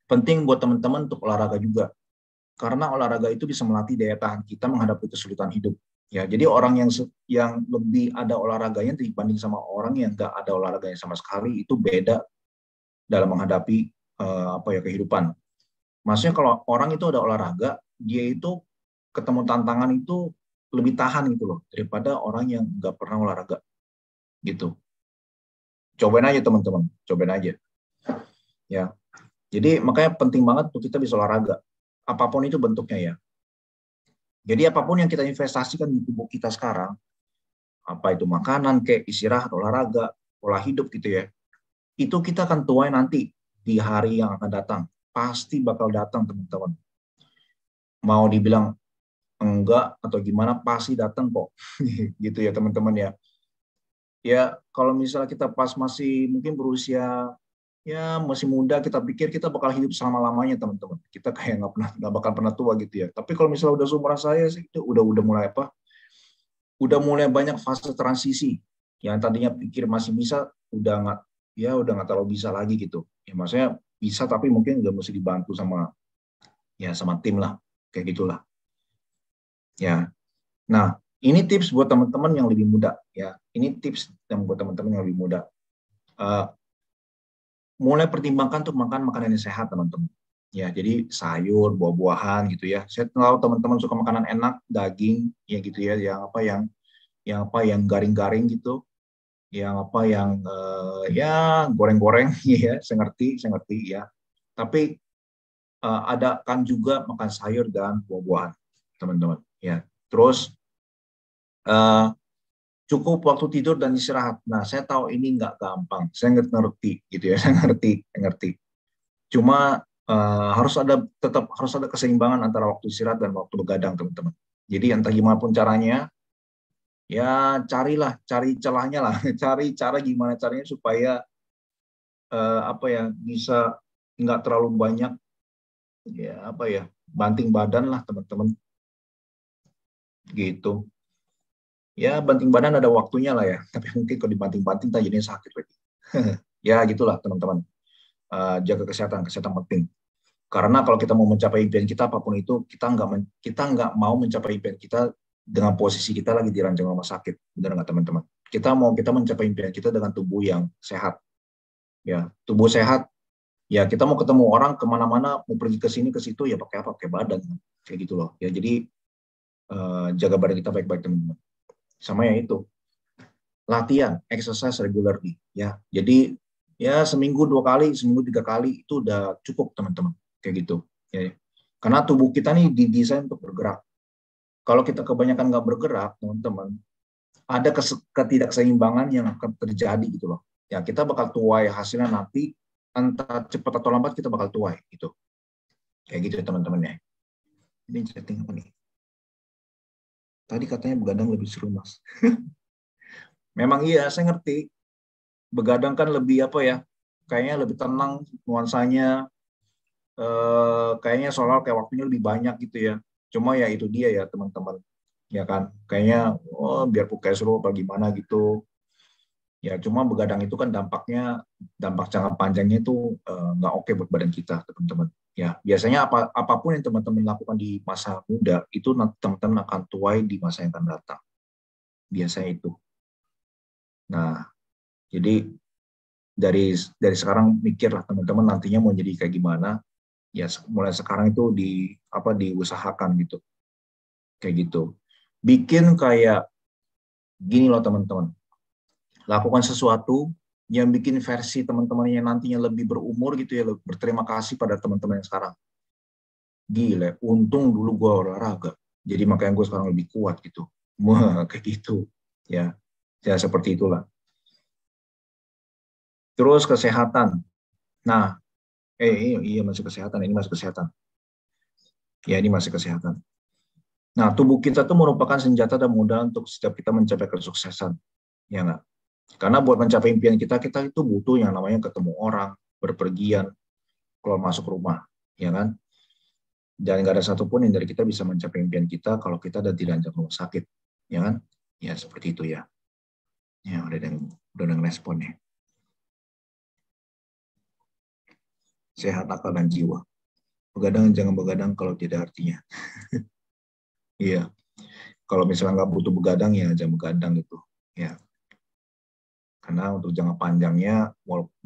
penting buat teman-teman untuk olahraga juga, karena olahraga itu bisa melatih daya tahan kita menghadapi kesulitan hidup. Ya, jadi orang yang lebih ada olahraganya dibanding sama orang yang nggak ada olahraganya sama sekali itu beda dalam menghadapi apa ya kehidupan. Maksudnya kalau orang itu ada olahraga, dia itu ketemu tantangan itu lebih tahan gitu loh daripada orang yang nggak pernah olahraga gitu. Cobain aja teman-teman, cobain aja. Ya, jadi makanya penting banget untuk kita bisa olahraga, apapun itu bentuknya ya. Jadi apapun yang kita investasikan di tubuh kita sekarang, apa itu makanan, kayak istirahat, olahraga, pola hidup gitu ya, itu kita akan tuai nanti di hari yang akan datang. Pasti bakal datang teman-teman. Mau dibilang enggak atau gimana, pasti datang kok. Gitu ya teman-teman ya. Ya kalau misalnya kita pas masih mungkin berusia ya masih muda, kita pikir kita bakal hidup selama-lamanya teman-teman. Kita kayak nggak bakal pernah tua gitu ya. Tapi kalau misalnya udah seumuran saya sih itu udah mulai apa? Udah mulai banyak fase transisi. Yang tadinya pikir masih bisa, udah nggak terlalu bisa lagi gitu. Ya maksudnya bisa tapi mungkin nggak mesti dibantu sama tim lah, kayak gitulah. Ya. Nah, ini tips buat teman-teman yang lebih muda ya. Ini tips yang buat teman-teman yang lebih muda. Uh, Mulai pertimbangkan untuk makan makanan yang sehat teman-teman. Ya, jadi sayur, buah-buahan gitu ya. Saya tahu teman-teman suka makanan enak, daging, ya gitu ya, yang garing-garing gitu, yang apa yang ya goreng-goreng ya, saya ngerti ya. Tapi ada kan juga makan sayur dan buah-buahan, teman-teman. Ya, terus uh, cukup waktu tidur dan istirahat. Nah, saya tahu ini nggak gampang. Saya ngerti gitu ya, saya ngerti. Cuma tetap harus ada keseimbangan antara waktu istirahat dan waktu begadang, teman-teman. Jadi entah gimana pun caranya, ya cari celahnya lah, cari cara gimana caranya supaya apa ya bisa nggak terlalu banyak ya apa ya banting badan lah teman-teman gitu. Ya banting badan ada waktunya lah ya, tapi mungkin kalau dibanting-banting tak jadinya sakit lagi. Ya gitulah teman-teman. Jaga kesehatan penting. Karena kalau kita mau mencapai impian kita apapun itu, kita nggak mau mencapai impian kita dengan posisi kita lagi di ranjang rumah sakit, benar nggak teman-teman? Kita mencapai impian kita dengan tubuh yang sehat, ya tubuh sehat. Ya kita mau ketemu orang kemana-mana, mau pergi ke sini ke situ ya pakai apa? Pakai badan, kayak gitu loh. Ya jadi jaga badan kita baik-baik teman-teman. Sama yang itu latihan, exercise regularly, ya. Jadi ya seminggu 2 kali, seminggu 3 kali itu udah cukup teman-teman, kayak gitu. Ya. Karena tubuh kita nih didesain untuk bergerak. Kalau kita kebanyakan nggak bergerak, teman-teman, ada ketidakseimbangan yang akan terjadi gitu loh. Ya kita bakal tuai hasilnya nanti, entah cepat atau lambat kita bakal tuai gitu. Kayak gitu ya teman-teman ya. Ini setting apa nih? Tadi katanya begadang lebih seru, Mas. Memang iya, saya ngerti. Begadang kan lebih apa ya? Kayaknya lebih tenang nuansanya. Kayaknya soal kayak waktunya lebih banyak gitu ya. Cuma ya itu dia ya teman-teman. Ya kan, kayaknya biar kayak seru apa gimana gitu. Ya cuma begadang itu kan dampak jangka panjangnya itu nggak oke buat badan kita teman-teman. Ya biasanya apapun yang teman-teman lakukan di masa muda itu nanti teman-teman akan tuai di masa yang akan datang. Biasanya itu. Nah jadi dari sekarang mikirlah teman-teman nantinya mau jadi kayak gimana. Ya mulai sekarang itu diusahakan gitu, kayak gitu. Bikin kayak gini loh teman-teman. Lakukan sesuatu yang bikin versi teman-teman yang nantinya lebih berumur gitu ya, berterima kasih pada teman-teman yang sekarang. Gila, untung dulu gue olahraga, jadi makanya gue sekarang lebih kuat gitu. Wah, kayak gitu. Ya, ya seperti itulah. Terus kesehatan. Nah, iya masih kesehatan, ini masih kesehatan. Ya, ini masih kesehatan. Nah, tubuh kita tuh merupakan senjata dan modal untuk setiap kita mencapai kesuksesan. Ya nggak? Karena buat mencapai impian kita, kita itu butuh yang namanya ketemu orang, berpergian, keluar masuk rumah, ya kan? Dan nggak ada satupun yang dari kita bisa mencapai impian kita kalau kita ada di ranjang rumah sakit, ya kan? Ya seperti itu ya. Ya udah ada respon ya. Sehat akal dan jiwa. Begadang jangan begadang kalau tidak artinya. Iya. Kalau misalnya nggak butuh begadang ya jangan begadang itu. Ya. Karena untuk jangka panjangnya,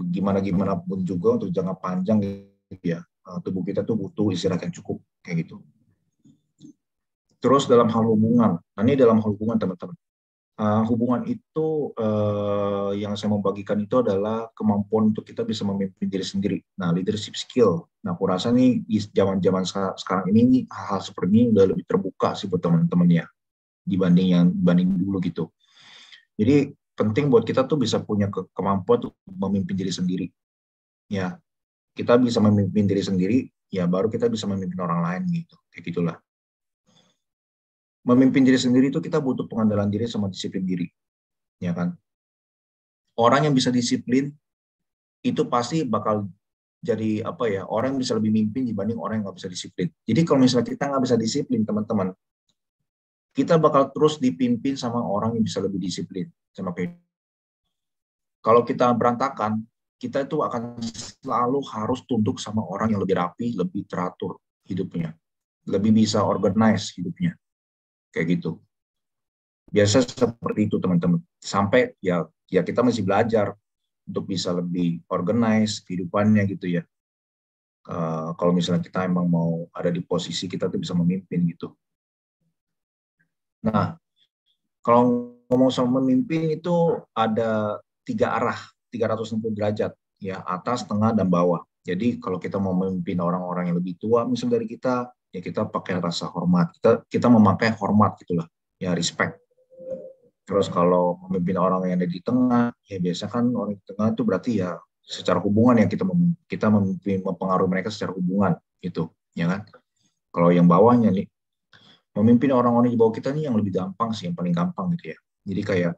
gimana gimana pun juga untuk jangka panjang ya tubuh kita tuh butuh istirahat yang cukup kayak gitu. Terus dalam hal hubungan, nah ini dalam hal hubungan teman-teman. Hubungan itu yang saya mau bagikan itu adalah kemampuan untuk kita bisa memimpin diri sendiri. Nah, leadership skill. Nah, aku rasa nih di zaman-zaman sekarang ini hal-hal seperti ini udah lebih terbuka sih buat teman-teman ya dibanding dulu gitu. Jadi penting buat kita tuh bisa punya kemampuan untuk memimpin diri sendiri. Ya, kita bisa memimpin diri sendiri, ya baru kita bisa memimpin orang lain gitu. Kayak gitulah. Memimpin diri sendiri itu kita butuh pengandalan diri sama disiplin diri, ya kan? Orang yang bisa disiplin itu pasti bakal jadi apa ya, orang yang bisa lebih mimpin dibanding orang yang nggak bisa disiplin. Jadi kalau misalnya kita nggak bisa disiplin teman-teman, kita bakal terus dipimpin sama orang yang bisa lebih disiplin sama kayak. Kalau kita berantakan, kita itu akan selalu harus tunduk sama orang yang lebih rapi, lebih teratur hidupnya, lebih bisa organize hidupnya, kayak gitu. Biasa seperti itu teman-teman. Sampai ya kita masih belajar untuk bisa lebih organize kehidupannya gitu ya. Kalau misalnya kita emang mau ada di posisi kita tuh bisa memimpin gitu. Nah, kalau ngomong soal memimpin itu ada 3 arah, 360 derajat, ya atas, tengah, dan bawah. Jadi kalau kita mau memimpin orang-orang yang lebih tua, misal dari kita, ya kita pakai rasa hormat. Kita memakai hormat gitulah, ya respect. Terus kalau memimpin orang yang ada di tengah, ya biasa kan orang di tengah itu berarti ya secara hubungan ya kita memimpin mempengaruhi mereka secara hubungan gitu, ya kan? Kalau yang bawahnya nih memimpin orang-orang di bawah kita nih yang lebih gampang sih, yang paling gampang gitu ya. Jadi kayak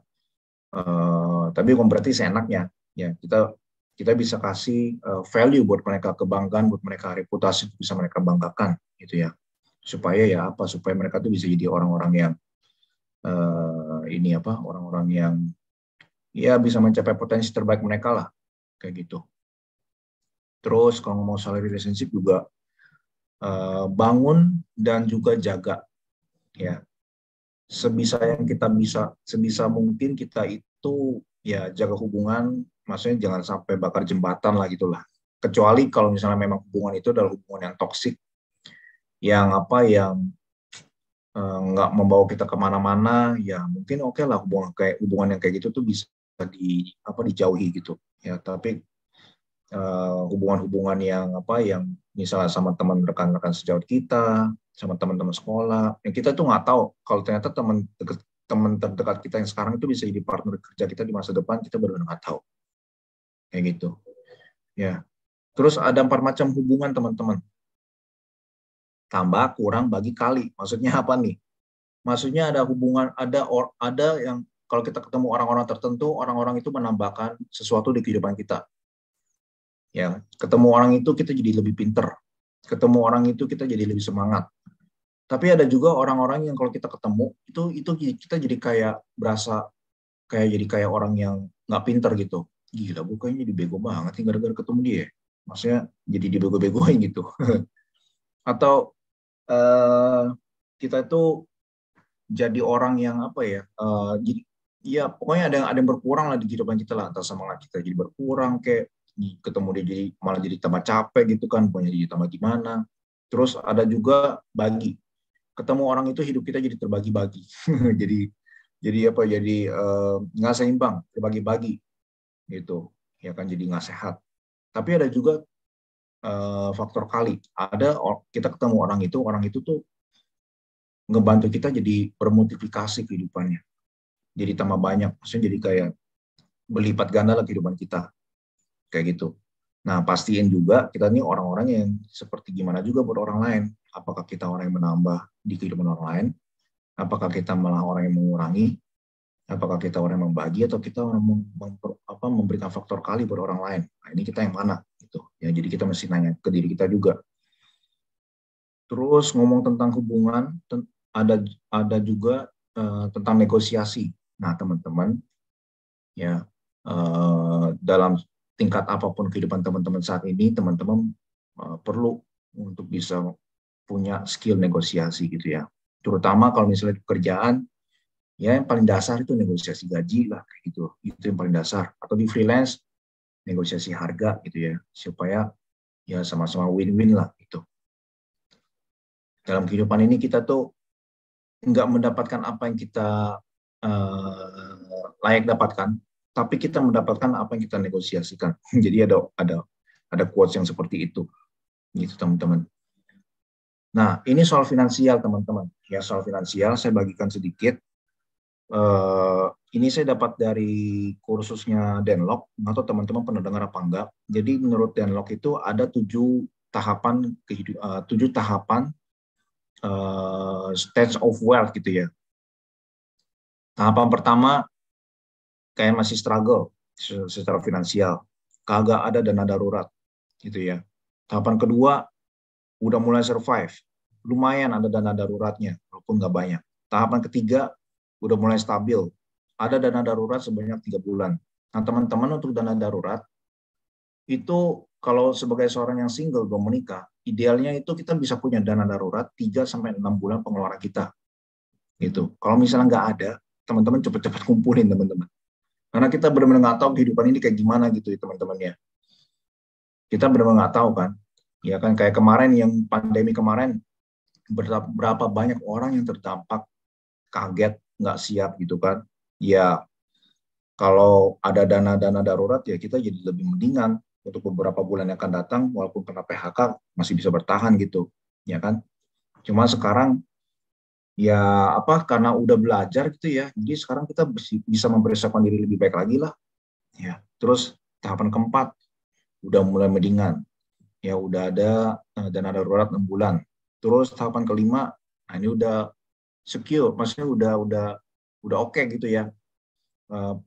tapi bukan berarti seenaknya ya kita kita bisa kasih value buat mereka, kebanggaan buat mereka, reputasi bisa mereka banggakan gitu ya. Supaya mereka tuh bisa jadi orang-orang yang orang-orang yang ya bisa mencapai potensi terbaik mereka lah kayak gitu. Terus kalau mau soal relationship juga bangun dan juga jaga ya, sebisa mungkin kita itu ya jaga hubungan, maksudnya jangan sampai bakar jembatan lah gitulah, kecuali kalau misalnya memang hubungan itu adalah hubungan yang toksik, yang nggak membawa kita kemana-mana, ya mungkin oke lah hubungan yang kayak gitu tuh bisa dijauhi gitu ya. Tapi hubungan-hubungan yang misalnya sama teman rekan-rekan sejawat kita, sama teman-teman sekolah, yang kita tuh nggak tahu kalau ternyata teman terdekat kita yang sekarang itu bisa jadi partner kerja kita di masa depan, kita benar-benar nggak tahu kayak gitu ya. Terus ada 4 macam hubungan teman-teman, tambah kurang bagi kali, maksudnya apa nih? Maksudnya ada hubungan, ada yang kalau kita ketemu orang-orang tertentu, orang-orang itu menambahkan sesuatu di kehidupan kita. Ya, ketemu orang itu kita jadi lebih pinter. Ketemu orang itu kita jadi lebih semangat. Tapi ada juga orang-orang yang kalau kita ketemu itu kita jadi kayak berasa kayak orang yang nggak pinter gitu. Gila, bukannya jadi bego banget nih gara-gara ketemu dia. Maksudnya jadi dibego-begoin gitu. Atau kita itu jadi orang yang apa ya? Jadi ya pokoknya ada yang berkurang lah di kehidupan kita lah. Entah semangat kita jadi berkurang, kayak ketemu dia jadi malah jadi tambah capek gitu kan, pokoknya jadi tambah gimana. Terus ada juga bagi, ketemu orang itu hidup kita jadi terbagi-bagi. jadi apa? Jadi nggak seimbang, terbagi-bagi gitu. Ya kan, jadi nggak sehat. Tapi ada juga faktor kali. Kita ketemu orang itu tuh ngebantu kita jadi bermultiplikasi kehidupannya. Jadi tambah banyak, maksudnya jadi kayak berlipat ganda lah kehidupan kita. Kayak gitu. Nah, pastiin juga kita ini orang-orang yang seperti gimana juga buat orang lain. Apakah kita orang yang menambah di kehidupan orang lain? Apakah kita malah orang yang mengurangi? Apakah kita orang yang membagi atau kita orang memberikan faktor kali buat orang lain? Nah, ini kita yang mana? Gitu. Ya, jadi kita mesti nanya ke diri kita juga. Terus ngomong tentang hubungan, ada juga tentang negosiasi. Nah, teman-teman, ya dalam tingkat apapun kehidupan teman-teman saat ini, teman-teman perlu untuk bisa punya skill negosiasi gitu ya. Terutama kalau misalnya pekerjaan, ya yang paling dasar itu negosiasi gaji lah, kayak gitu. Itu yang paling dasar. Atau di freelance, negosiasi harga gitu ya, supaya ya sama-sama win-win lah gitu. Dalam kehidupan ini kita tuh nggak mendapatkan apa yang kita layak dapatkan, tapi kita mendapatkan apa yang kita negosiasikan. Jadi ada quotes yang seperti itu, gitu teman-teman. Nah, ini soal finansial teman-teman. Ya, soal finansial saya bagikan sedikit. Ini saya dapat dari kursusnya Denlock, atau teman-teman pernah dengar apa enggak. Jadi menurut Denlock itu ada 7 tahapan stage of wealth gitu ya. Tahapan pertama kayak masih struggle secara finansial, kagak ada dana darurat gitu ya. Tahapan kedua udah mulai survive, lumayan ada dana daruratnya walaupun nggak banyak. Tahapan ketiga udah mulai stabil, ada dana darurat sebanyak 3 bulan. Nah, teman-teman, untuk dana darurat itu kalau sebagai seorang yang single belum menikah, idealnya itu kita bisa punya dana darurat 3-6 bulan pengeluaran kita. Gitu. Kalau misalnya nggak ada, teman-teman cepat-cepat kumpulin teman-teman. Karena kita benar-benar nggak tahu kehidupan ini kayak gimana gitu ya teman-teman ya. Kita benar-benar nggak tahu kan. Ya kan, kayak kemarin yang pandemi kemarin, berapa banyak orang yang terdampak, kaget, nggak siap gitu kan. Ya kalau ada dana-dana darurat ya kita jadi lebih mendingan untuk beberapa bulan yang akan datang, walaupun kena PHK masih bisa bertahan gitu. Ya kan. Cuma sekarang ya karena udah belajar gitu ya, jadi sekarang kita bisa mempersiapkan diri lebih baik lagi lah ya. Terus tahapan keempat udah mulai mendingan ya, udah ada dana darurat 6 bulan. Terus tahapan kelima, nah ini udah secure, maksudnya udah oke gitu ya.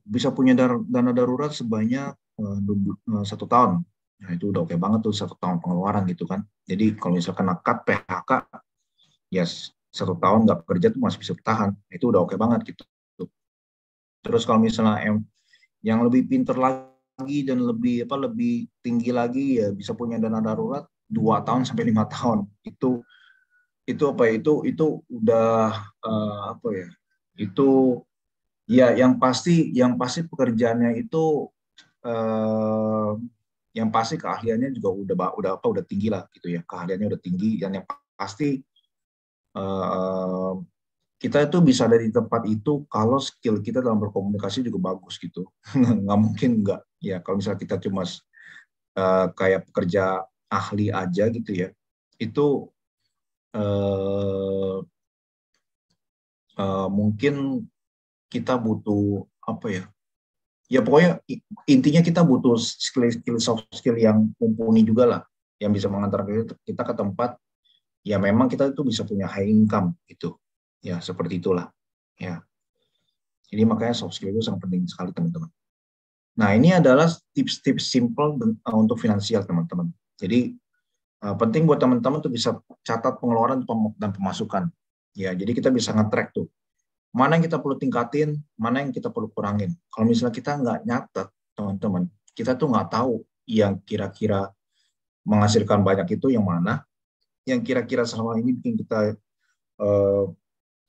Bisa punya dana darurat sebanyak 1 tahun. Nah itu udah oke banget tuh, 1 tahun pengeluaran gitu kan. Jadi kalau misalkan cut PHK ya 1 tahun nggak kerja tuh masih bisa bertahan. Itu udah oke banget gitu. Terus kalau misalnya yang lebih pinter lagi dan lebih tinggi lagi, ya bisa punya dana darurat 2 tahun sampai 5 tahun. Itu udah itu ya yang pasti pekerjaannya itu yang pasti keahliannya juga udah tinggi lah gitu ya. Keahliannya udah tinggi, dan yang pasti kita itu bisa ada di tempat itu kalau skill kita dalam berkomunikasi juga bagus gitu. Nggak mungkin nggak. Ya kalau misalnya kita cuma kayak pekerja ahli aja gitu ya, itu mungkin kita butuh apa ya? Ya pokoknya intinya kita butuh skill soft skill yang mumpuni juga lah, yang bisa mengantarkan kita ke tempat ya memang kita itu bisa punya high income gitu. Ya, seperti itulah. Ya. Jadi makanya soft skill itu sangat penting sekali, teman-teman. Nah, ini adalah tips-tips simple untuk finansial, teman-teman. Jadi penting buat teman-teman tuh bisa catat pengeluaran dan pemasukan. Ya, jadi kita bisa nge-track tuh. Mana yang kita perlu tingkatin, mana yang kita perlu kurangin. Kalau misalnya kita nggak nyatet, teman-teman, kita tuh nggak tahu yang kira-kira menghasilkan banyak itu yang mana, yang kira-kira selama ini bikin kita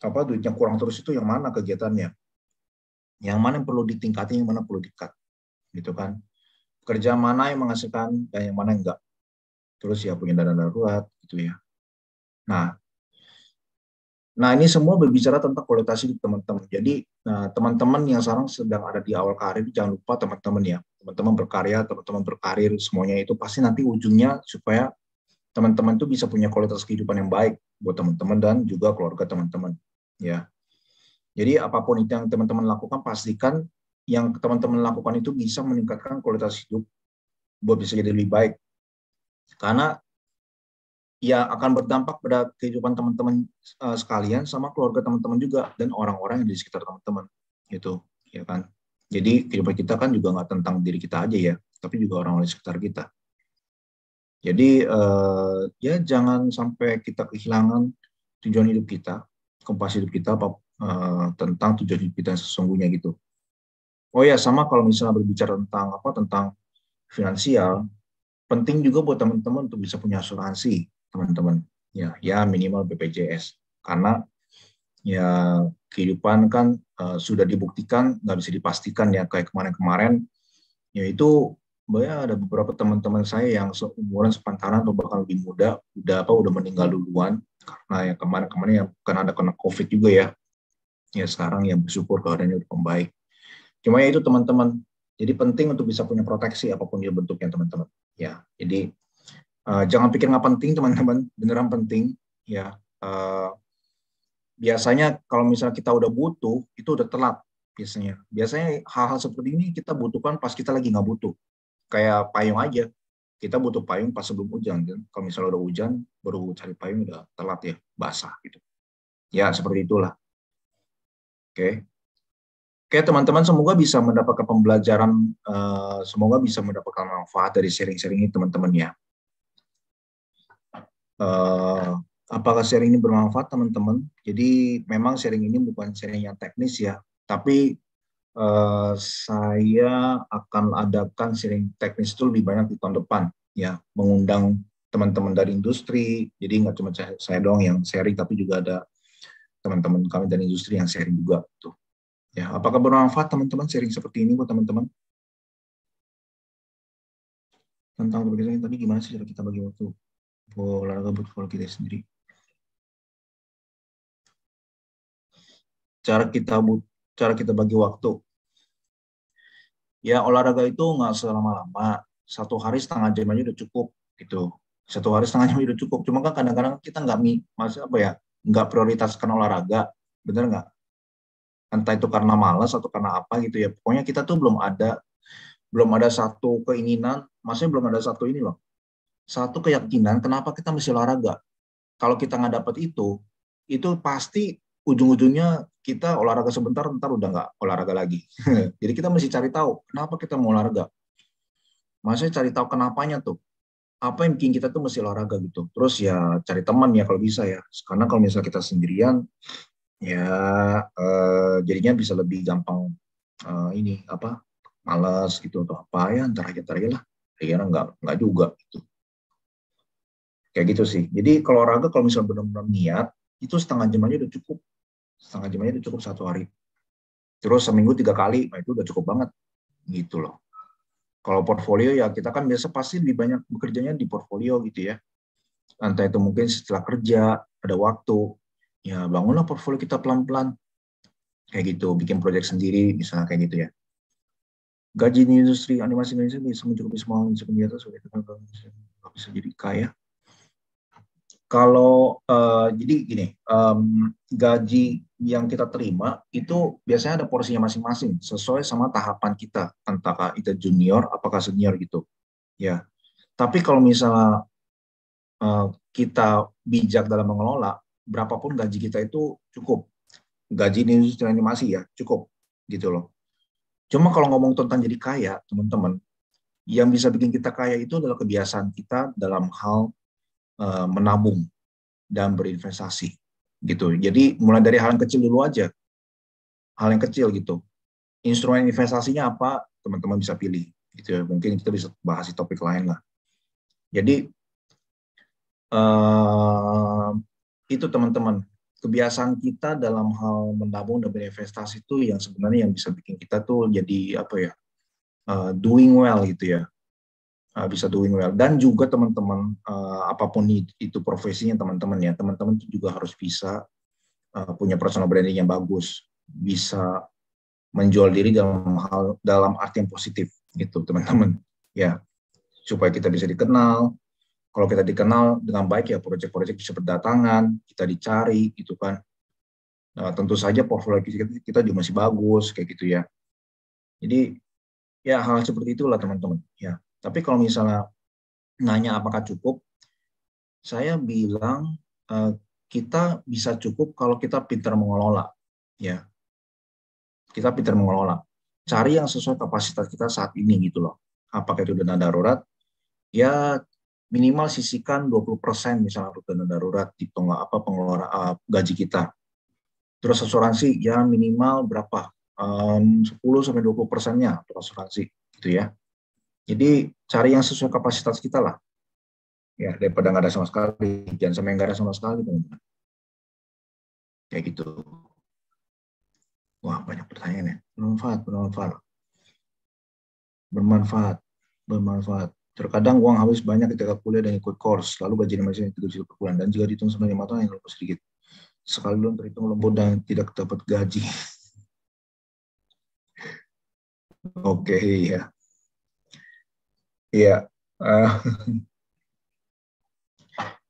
duitnya kurang terus itu yang mana kegiatannya, yang mana yang perlu ditingkatin, yang mana perlu di-cut, gitu kan. Kerja mana yang menghasilkan dan yang mana yang enggak. Terus ya punya dana darurat, gitu ya. Nah, ini semua berbicara tentang kualitas hidup teman-teman. Jadi, teman-teman yang sekarang sedang ada di awal karir, jangan lupa teman-teman ya. Teman-teman berkarya, teman-teman berkarir, semuanya itu pasti nanti ujungnya supaya teman-teman itu bisa punya kualitas kehidupan yang baik buat teman-teman dan juga keluarga teman-teman. Ya. Jadi, apapun itu yang teman-teman lakukan, pastikan yang teman-teman lakukan itu bisa meningkatkan kualitas hidup buat bisa jadi lebih baik. Karena ya akan berdampak pada kehidupan teman-teman sekalian sama keluarga teman-teman juga dan orang-orang yang di sekitar teman-teman gitu, ya kan. Jadi kehidupan kita kan juga nggak tentang diri kita aja ya, tapi juga orang-orang di sekitar kita. Jadi ya jangan sampai kita kehilangan tujuan hidup kita, kompas hidup kita tentang tujuan hidup kita sesungguhnya gitu. Oh ya, sama kalau misalnya berbicara tentang finansial, penting juga buat teman-teman untuk bisa punya asuransi, teman-teman. Ya minimal BPJS. Karena ya kehidupan kan sudah dibuktikan, nggak bisa dipastikan ya, kayak kemarin-kemarin, yaitu ada beberapa teman-teman saya yang seumuran sepantaran atau bahkan lebih muda, udah meninggal duluan, karena ya kemarin-kemarin yang kan ada kena COVID juga ya. Ya sekarang yang bersyukur keadaannya udah membaik. Cuma ya itu teman-teman, jadi penting untuk bisa punya proteksi apapun dia bentuknya teman-teman. Ya, jadi jangan pikir nggak penting teman-teman, beneran penting. Ya, biasanya kalau misalnya kita udah butuh, itu udah telat biasanya. Biasanya hal-hal seperti ini kita butuhkan pas kita lagi nggak butuh. Kayak payung aja. Kita butuh payung pas sebelum hujan. Kan? Kalau misalnya udah hujan, baru cari payung udah telat ya, basah gitu. Ya, seperti itulah. Oke. Oke, teman-teman, semoga bisa mendapatkan pembelajaran, semoga bisa mendapatkan manfaat dari sharing-sharing ini, teman-teman ya. Apakah sharing ini bermanfaat, teman-teman? Jadi memang sharing ini bukan sharing yang teknis ya, tapi saya akan adakan sharing teknis itu lebih banyak di tahun depan, ya, mengundang teman-teman dari industri. Jadi nggak cuma saya doang yang sharing, tapi juga ada teman-teman kami dari industri yang sharing juga, tuh. Ya, apakah bermanfaat teman-teman sharing seperti ini buat teman-teman? Tentang topik ini tadi gimana sih cara kita bagi waktu olahraga buat kalau kita sendiri? Cara kita bagi waktu. Ya olahraga itu nggak selama-lama. 1 hari setengah jam aja udah cukup gitu. 1 hari setengah jam udah cukup. Cuma kan kadang-kadang kita nggak prioritaskan olahraga, bener nggak? Entah itu karena malas atau karena apa gitu ya. Pokoknya kita tuh belum ada satu keinginan, maksudnya belum ada satu ini loh, satu keyakinan kenapa kita mesti olahraga. Kalau kita nggak dapat itu pasti ujung-ujungnya kita olahraga sebentar, ntar udah nggak olahraga lagi. Jadi kita mesti cari tahu kenapa kita mau olahraga. Maksudnya cari tahu kenapanya tuh. Apa yang bikin kita tuh mesti olahraga gitu. Terus ya cari teman ya kalau bisa ya. Karena kalau misalnya kita sendirian, ya jadinya bisa lebih gampang malas gitu atau apa ya ntar aja lah. Akhirnya nggak juga gitu. Kayak gitu sih. Jadi kalau olahraga kalau misalnya benar-benar niat, itu setengah jam aja udah cukup. Setengah jam aja udah cukup 1 hari. Terus seminggu 3 kali, nah itu udah cukup banget. Gitu loh. Kalau portfolio ya kita kan biasa pasti lebih banyak bekerjanya di portfolio gitu ya. Entah itu mungkin setelah kerja, ada waktu, ya bangunlah portfolio kita pelan-pelan. Kayak gitu, bikin proyek sendiri, misalnya kayak gitu ya. Gaji di industri animasi Indonesia bisa mencukupi semua kegiatan sudah bisa jadi kaya. Kalau jadi gini, gaji yang kita terima itu biasanya ada porsinya masing-masing sesuai sama tahapan kita, entahkah itu junior, apakah senior gitu, ya. Tapi kalau misalnya kita bijak dalam mengelola, berapapun gaji kita itu cukup. Gaji di industri animasi ya cukup gitu loh. Cuma kalau ngomong tentang jadi kaya, teman-teman, yang bisa bikin kita kaya itu adalah kebiasaan kita dalam hal menabung dan berinvestasi gitu. Jadi mulai dari hal yang kecil dulu aja, hal yang kecil gitu. Instrumen investasinya apa, teman-teman bisa pilih gitu ya. Mungkin kita bisa bahas di topik lain lah. Jadi itu teman-teman, kebiasaan kita dalam hal menabung dan berinvestasi itu yang sebenarnya yang bisa bikin kita tuh jadi apa ya, doing well gitu ya. Bisa doing well. Dan juga teman-teman, apapun itu profesinya teman-teman ya, teman-teman juga harus bisa punya personal branding yang bagus, bisa menjual diri dalam arti yang positif gitu teman-teman ya, supaya kita bisa dikenal. Kalau kita dikenal dengan baik ya, proyek-proyek bisa berdatangan, kita dicari gitu kan. Tentu saja portfolio kita juga masih bagus kayak gitu ya. Jadi ya hal seperti itulah teman-teman ya. Tapi kalau misalnya nanya apakah cukup, saya bilang kita bisa cukup kalau kita pintar mengelola ya. Kita pintar mengelola. Cari yang sesuai kapasitas kita saat ini gitu loh. Apakah itu dana darurat? Ya minimal sisihkan 20% misalnya untuk dana darurat di pengeluaran gaji kita. Terus asuransi ya minimal berapa? 10-20%-nya untuk asuransi gitu ya. Jadi cari yang sesuai kapasitas kita lah. Ya, daripada nggak ada sama sekali. Jangan sampai nggak ada sama sekali, teman-teman. Kayak gitu. Wah, banyak pertanyaan ya. Bermanfaat. Terkadang uang habis banyak ketika kuliah dan ikut course, lalu gaji masih 3 juta per bulan, dan jika dihitung sebanyak 5 tahun yang lebih sedikit. Sekali belum terhitung lembut dan tidak dapat gaji. Oke, ya. Iya. Uh,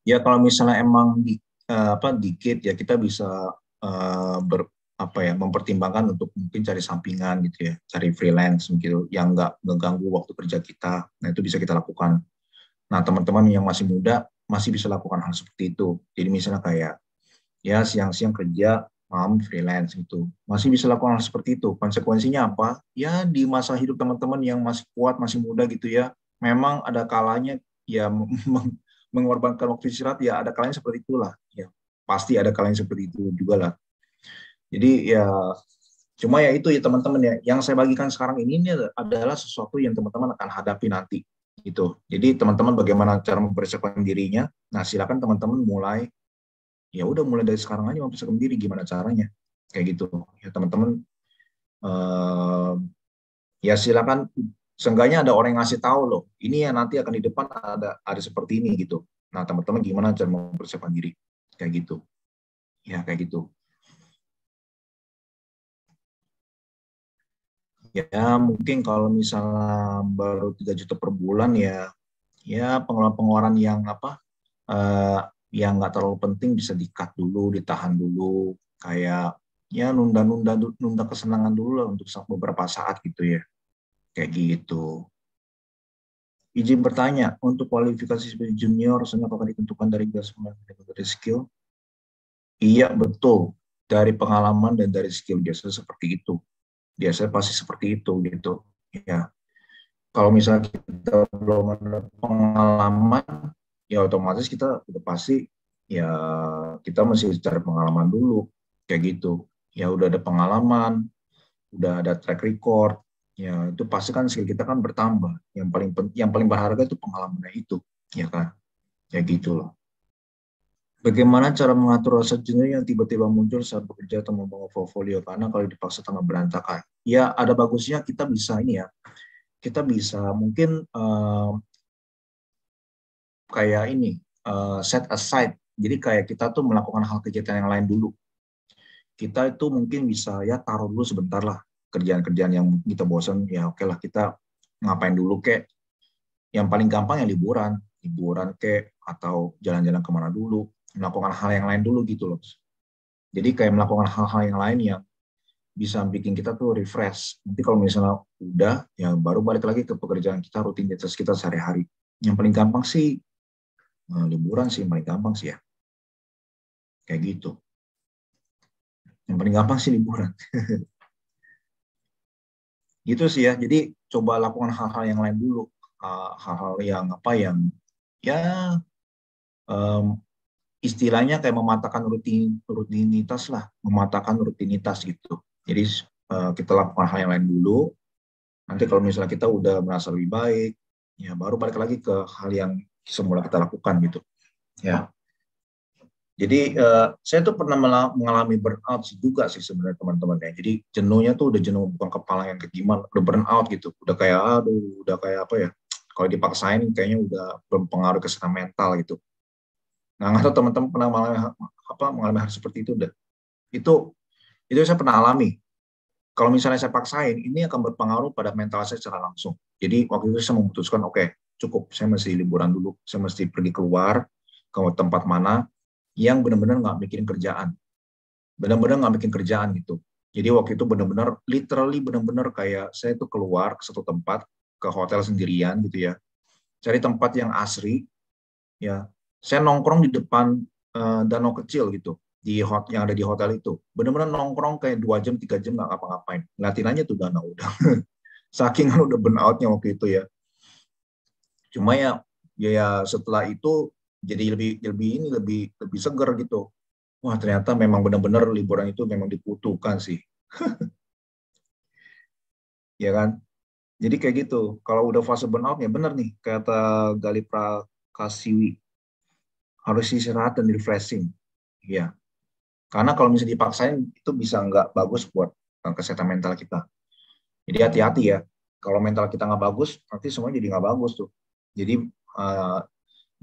ya kalau misalnya emang dikit ya kita bisa mempertimbangkan untuk mungkin cari sampingan gitu ya, cari freelance gitu yang nggak mengganggu waktu kerja kita. Nah itu bisa kita lakukan. Nah teman-teman yang masih muda masih bisa lakukan hal seperti itu. Jadi misalnya kayak ya siang-siang kerja, malam freelance gitu. Masih bisa lakukan hal seperti itu. Konsekuensinya apa? Ya di masa hidup teman-teman yang masih kuat, masih muda gitu ya, memang ada kalanya ya mengorbankan waktu istirahat ya, ada kalanya seperti itulah. Ya, pasti ada kalanya seperti itu juga lah. Jadi ya cuma ya itu ya teman-teman ya, yang saya bagikan sekarang ini adalah sesuatu yang teman-teman akan hadapi nanti gitu. Jadi teman-teman bagaimana cara mempersiapkan dirinya. Nah, silakan teman-teman mulai dari sekarang aja mempersiapkan diri gimana caranya. Kayak gitu. Ya teman-teman ya silakan, seenggaknya ada orang yang ngasih tahu loh. Ini ya nanti akan di depan ada seperti ini gitu. Nah, teman-teman gimana cara mempersiapkan diri. Kayak gitu. Ya, kayak gitu. Ya mungkin kalau misalnya baru 3 juta per bulan ya pengeluaran yang yang nggak terlalu penting bisa di-cut dulu, ditahan dulu, kayak ya nunda kesenangan dulu lah untuk beberapa saat gitu ya, kayak gitu. Izin bertanya, untuk kualifikasi sebagai junior apakah ditentukan dari dari skill? Iya betul, dari pengalaman dan dari skill biasa seperti itu. Biasanya pasti seperti itu gitu ya. Kalau misalnya kita belum ada pengalaman, ya otomatis kita udah pasti ya kita mesti cari pengalaman dulu, kayak gitu. Ya udah ada pengalaman, udah ada track record, ya itu pasti kan skill kita kan bertambah. Yang paling berharga itu pengalamannya itu, ya kan? Kayak gitu loh. Bagaimana cara mengatur rasa jenuh yang tiba-tiba muncul saat bekerja atau membangun portfolio? Karena kalau dipaksa tengah berantakan. Ya ada bagusnya kita bisa ini ya, kita bisa mungkin kayak ini, set aside. Jadi kayak kita tuh melakukan hal kegiatan yang lain dulu. Kita itu mungkin bisa ya taruh dulu sebentar lah kerjaan-kerjaan yang kita bosan, ya oke lah kita ngapain dulu kek. Yang paling gampang ya liburan kek, atau jalan-jalan kemana dulu, melakukan hal yang lain dulu gitu loh. Jadi kayak melakukan hal-hal yang lain yang bisa bikin kita tuh refresh. Nanti kalau misalnya udah, ya baru balik lagi ke pekerjaan kita, rutinitas kita sehari-hari. Yang paling gampang sih liburan sih, yang paling gampang sih ya. kayak gitu. Yang paling gampang sih liburan. Gitu sih ya. Jadi coba lakukan hal-hal yang lain dulu. Hal-hal yang apa yang ya um, istilahnya kayak mematahkan rutinitas lah, mematahkan rutinitas gitu. Jadi kita lakukan hal yang lain dulu. Nanti kalau misalnya kita udah merasa lebih baik, ya baru balik lagi ke hal yang semula kita lakukan gitu. Ya. Jadi saya tuh pernah mengalami burnout juga sih sebenarnya teman-teman ya. Jadi jenuhnya tuh udah jenuh bukan kepala yang kayak gimana, udah burnout gitu. Udah kayak aduh, udah kayak apa ya? Kalau dipaksain kayaknya udah berpengaruh ke kesehatan mental gitu. Nah, nggak tahu teman-teman pernah mengalami hal seperti itu udah. Itu saya pernah alami. Kalau misalnya saya paksain, ini akan berpengaruh pada mental saya secara langsung. Jadi waktu itu saya memutuskan, oke, cukup, saya mesti liburan dulu, saya mesti pergi keluar ke tempat mana yang benar-benar nggak bikin kerjaan, benar-benar nggak bikin kerjaan gitu. Jadi waktu itu benar-benar, literally benar-benar kayak saya itu keluar ke satu tempat, ke hotel sendirian gitu ya, cari tempat yang asri, ya. Saya nongkrong di depan danau kecil gitu, yang ada di hotel itu. Benar-benar nongkrong kayak 2 jam, 3 jam nggak ngapa-ngapain. Ngeliatin aja tuh danau udah. Saking kan udah burn out-nya waktu itu ya. Cuma ya setelah itu jadi lebih seger gitu. Wah, ternyata memang benar-benar liburan itu memang dibutuhkan sih. Ya kan? Jadi kayak gitu. Kalau udah fase burnout ya benar nih kata Gali Prakasiwi, harus istirahat dan refreshing. Iya. Karena kalau misalnya dipaksain itu bisa nggak bagus buat kesehatan mental kita. Jadi hati-hati ya. Kalau mental kita nggak bagus, nanti semua jadi nggak bagus tuh. Jadi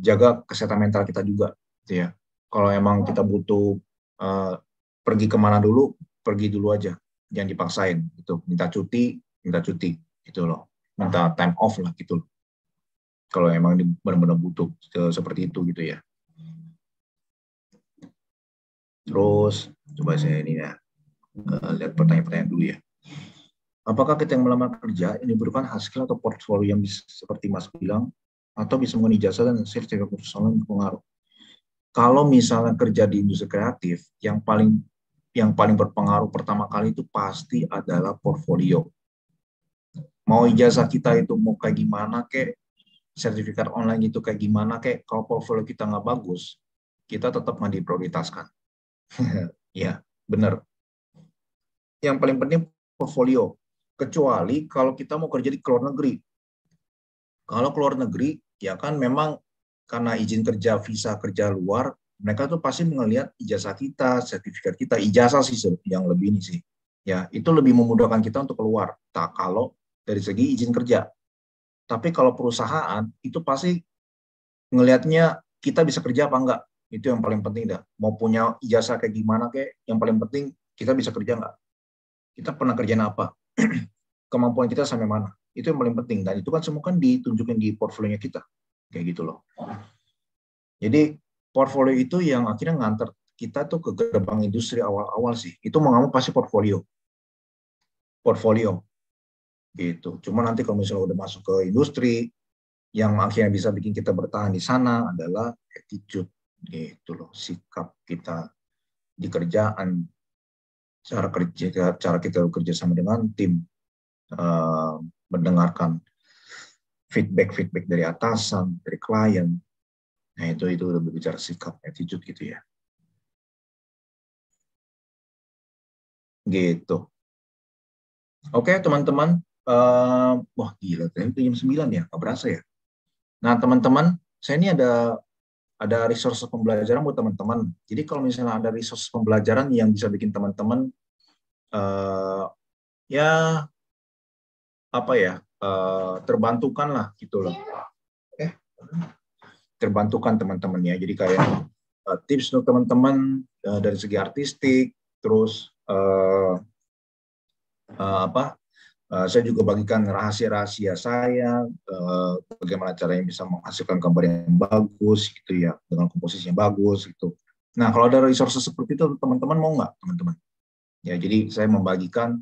jaga kesehatan mental kita juga, gitu ya. Kalau emang kita butuh pergi kemana dulu, pergi dulu aja, jangan dipaksain. Gitu. Minta cuti, gitu loh. Minta time off lah, gitu loh. Kalau emang benar-benar butuh seperti itu, gitu ya. Terus coba saya ini ya, lihat pertanyaan-pertanyaan dulu ya. Apakah kita yang melamar kerja ini merupakan hasil atau portfolio yang bisa, seperti Mas bilang, atau bisa menggunakan ijazah dan sertifikat kursus online berpengaruh? Kalau misalnya kerja di industri kreatif, yang paling berpengaruh pertama kali itu pasti adalah portfolio. Mau ijazah kita itu mau kayak gimana kek, sertifikat online itu kayak gimana kek, kalau portfolio kita nggak bagus, kita tetap nggak diprioritaskan. Ya, benar. Yang paling penting portfolio. Kecuali kalau kita mau kerja di luar negeri. Kalau keluar negeri, ya kan memang karena izin kerja, visa kerja luar, mereka tuh pasti melihat ijazah kita, sertifikat kita, ijazah sih yang lebih ini sih. Ya, itu lebih memudahkan kita untuk keluar. Tak kalau dari segi izin kerja. Tapi kalau perusahaan itu pasti ngelihatnya kita bisa kerja apa enggak. Itu yang paling penting dah. Mau punya ijazah kayak gimana kayak, yang paling penting kita bisa kerja enggak. Kita pernah kerjaan apa? Kemampuan kita sampai mana? Itu yang paling penting. Dan itu kan semua kan ditunjukin di portfolionya kita. Kayak gitu loh. Jadi portfolio itu yang akhirnya nganter kita tuh ke gerbang industri awal-awal sih. Itu mau nggak mau pasti portfolio. Portfolio. Gitu. Cuma nanti kalau misalnya udah masuk ke industri, yang akhirnya bisa bikin kita bertahan di sana adalah attitude. Gitu loh. Sikap kita di kerjaan, cara kita bekerja sama dengan tim, mendengarkan feedback dari atasan, dari klien. Nah, itu udah berbicara sikap, attitude gitu ya. Gitu. Oke, teman-teman. Wah, gila. Itu jam 9 ya. Nggak berasa ya. Nah, teman-teman, saya ini ada resource pembelajaran buat teman-teman. Jadi kalau misalnya ada resource pembelajaran yang bisa bikin teman-teman ya apa ya, terbantukan lah gitu loh. Terbantukan teman-teman ya. Jadi kayak tips untuk teman-teman dari segi artistik, terus saya juga bagikan rahasia-rahasia saya, bagaimana caranya bisa menghasilkan gambar yang bagus gitu ya, dengan komposisi yang bagus gitu. Nah, kalau ada resources seperti itu, teman-teman mau nggak, teman-teman? Ya, jadi saya membagikan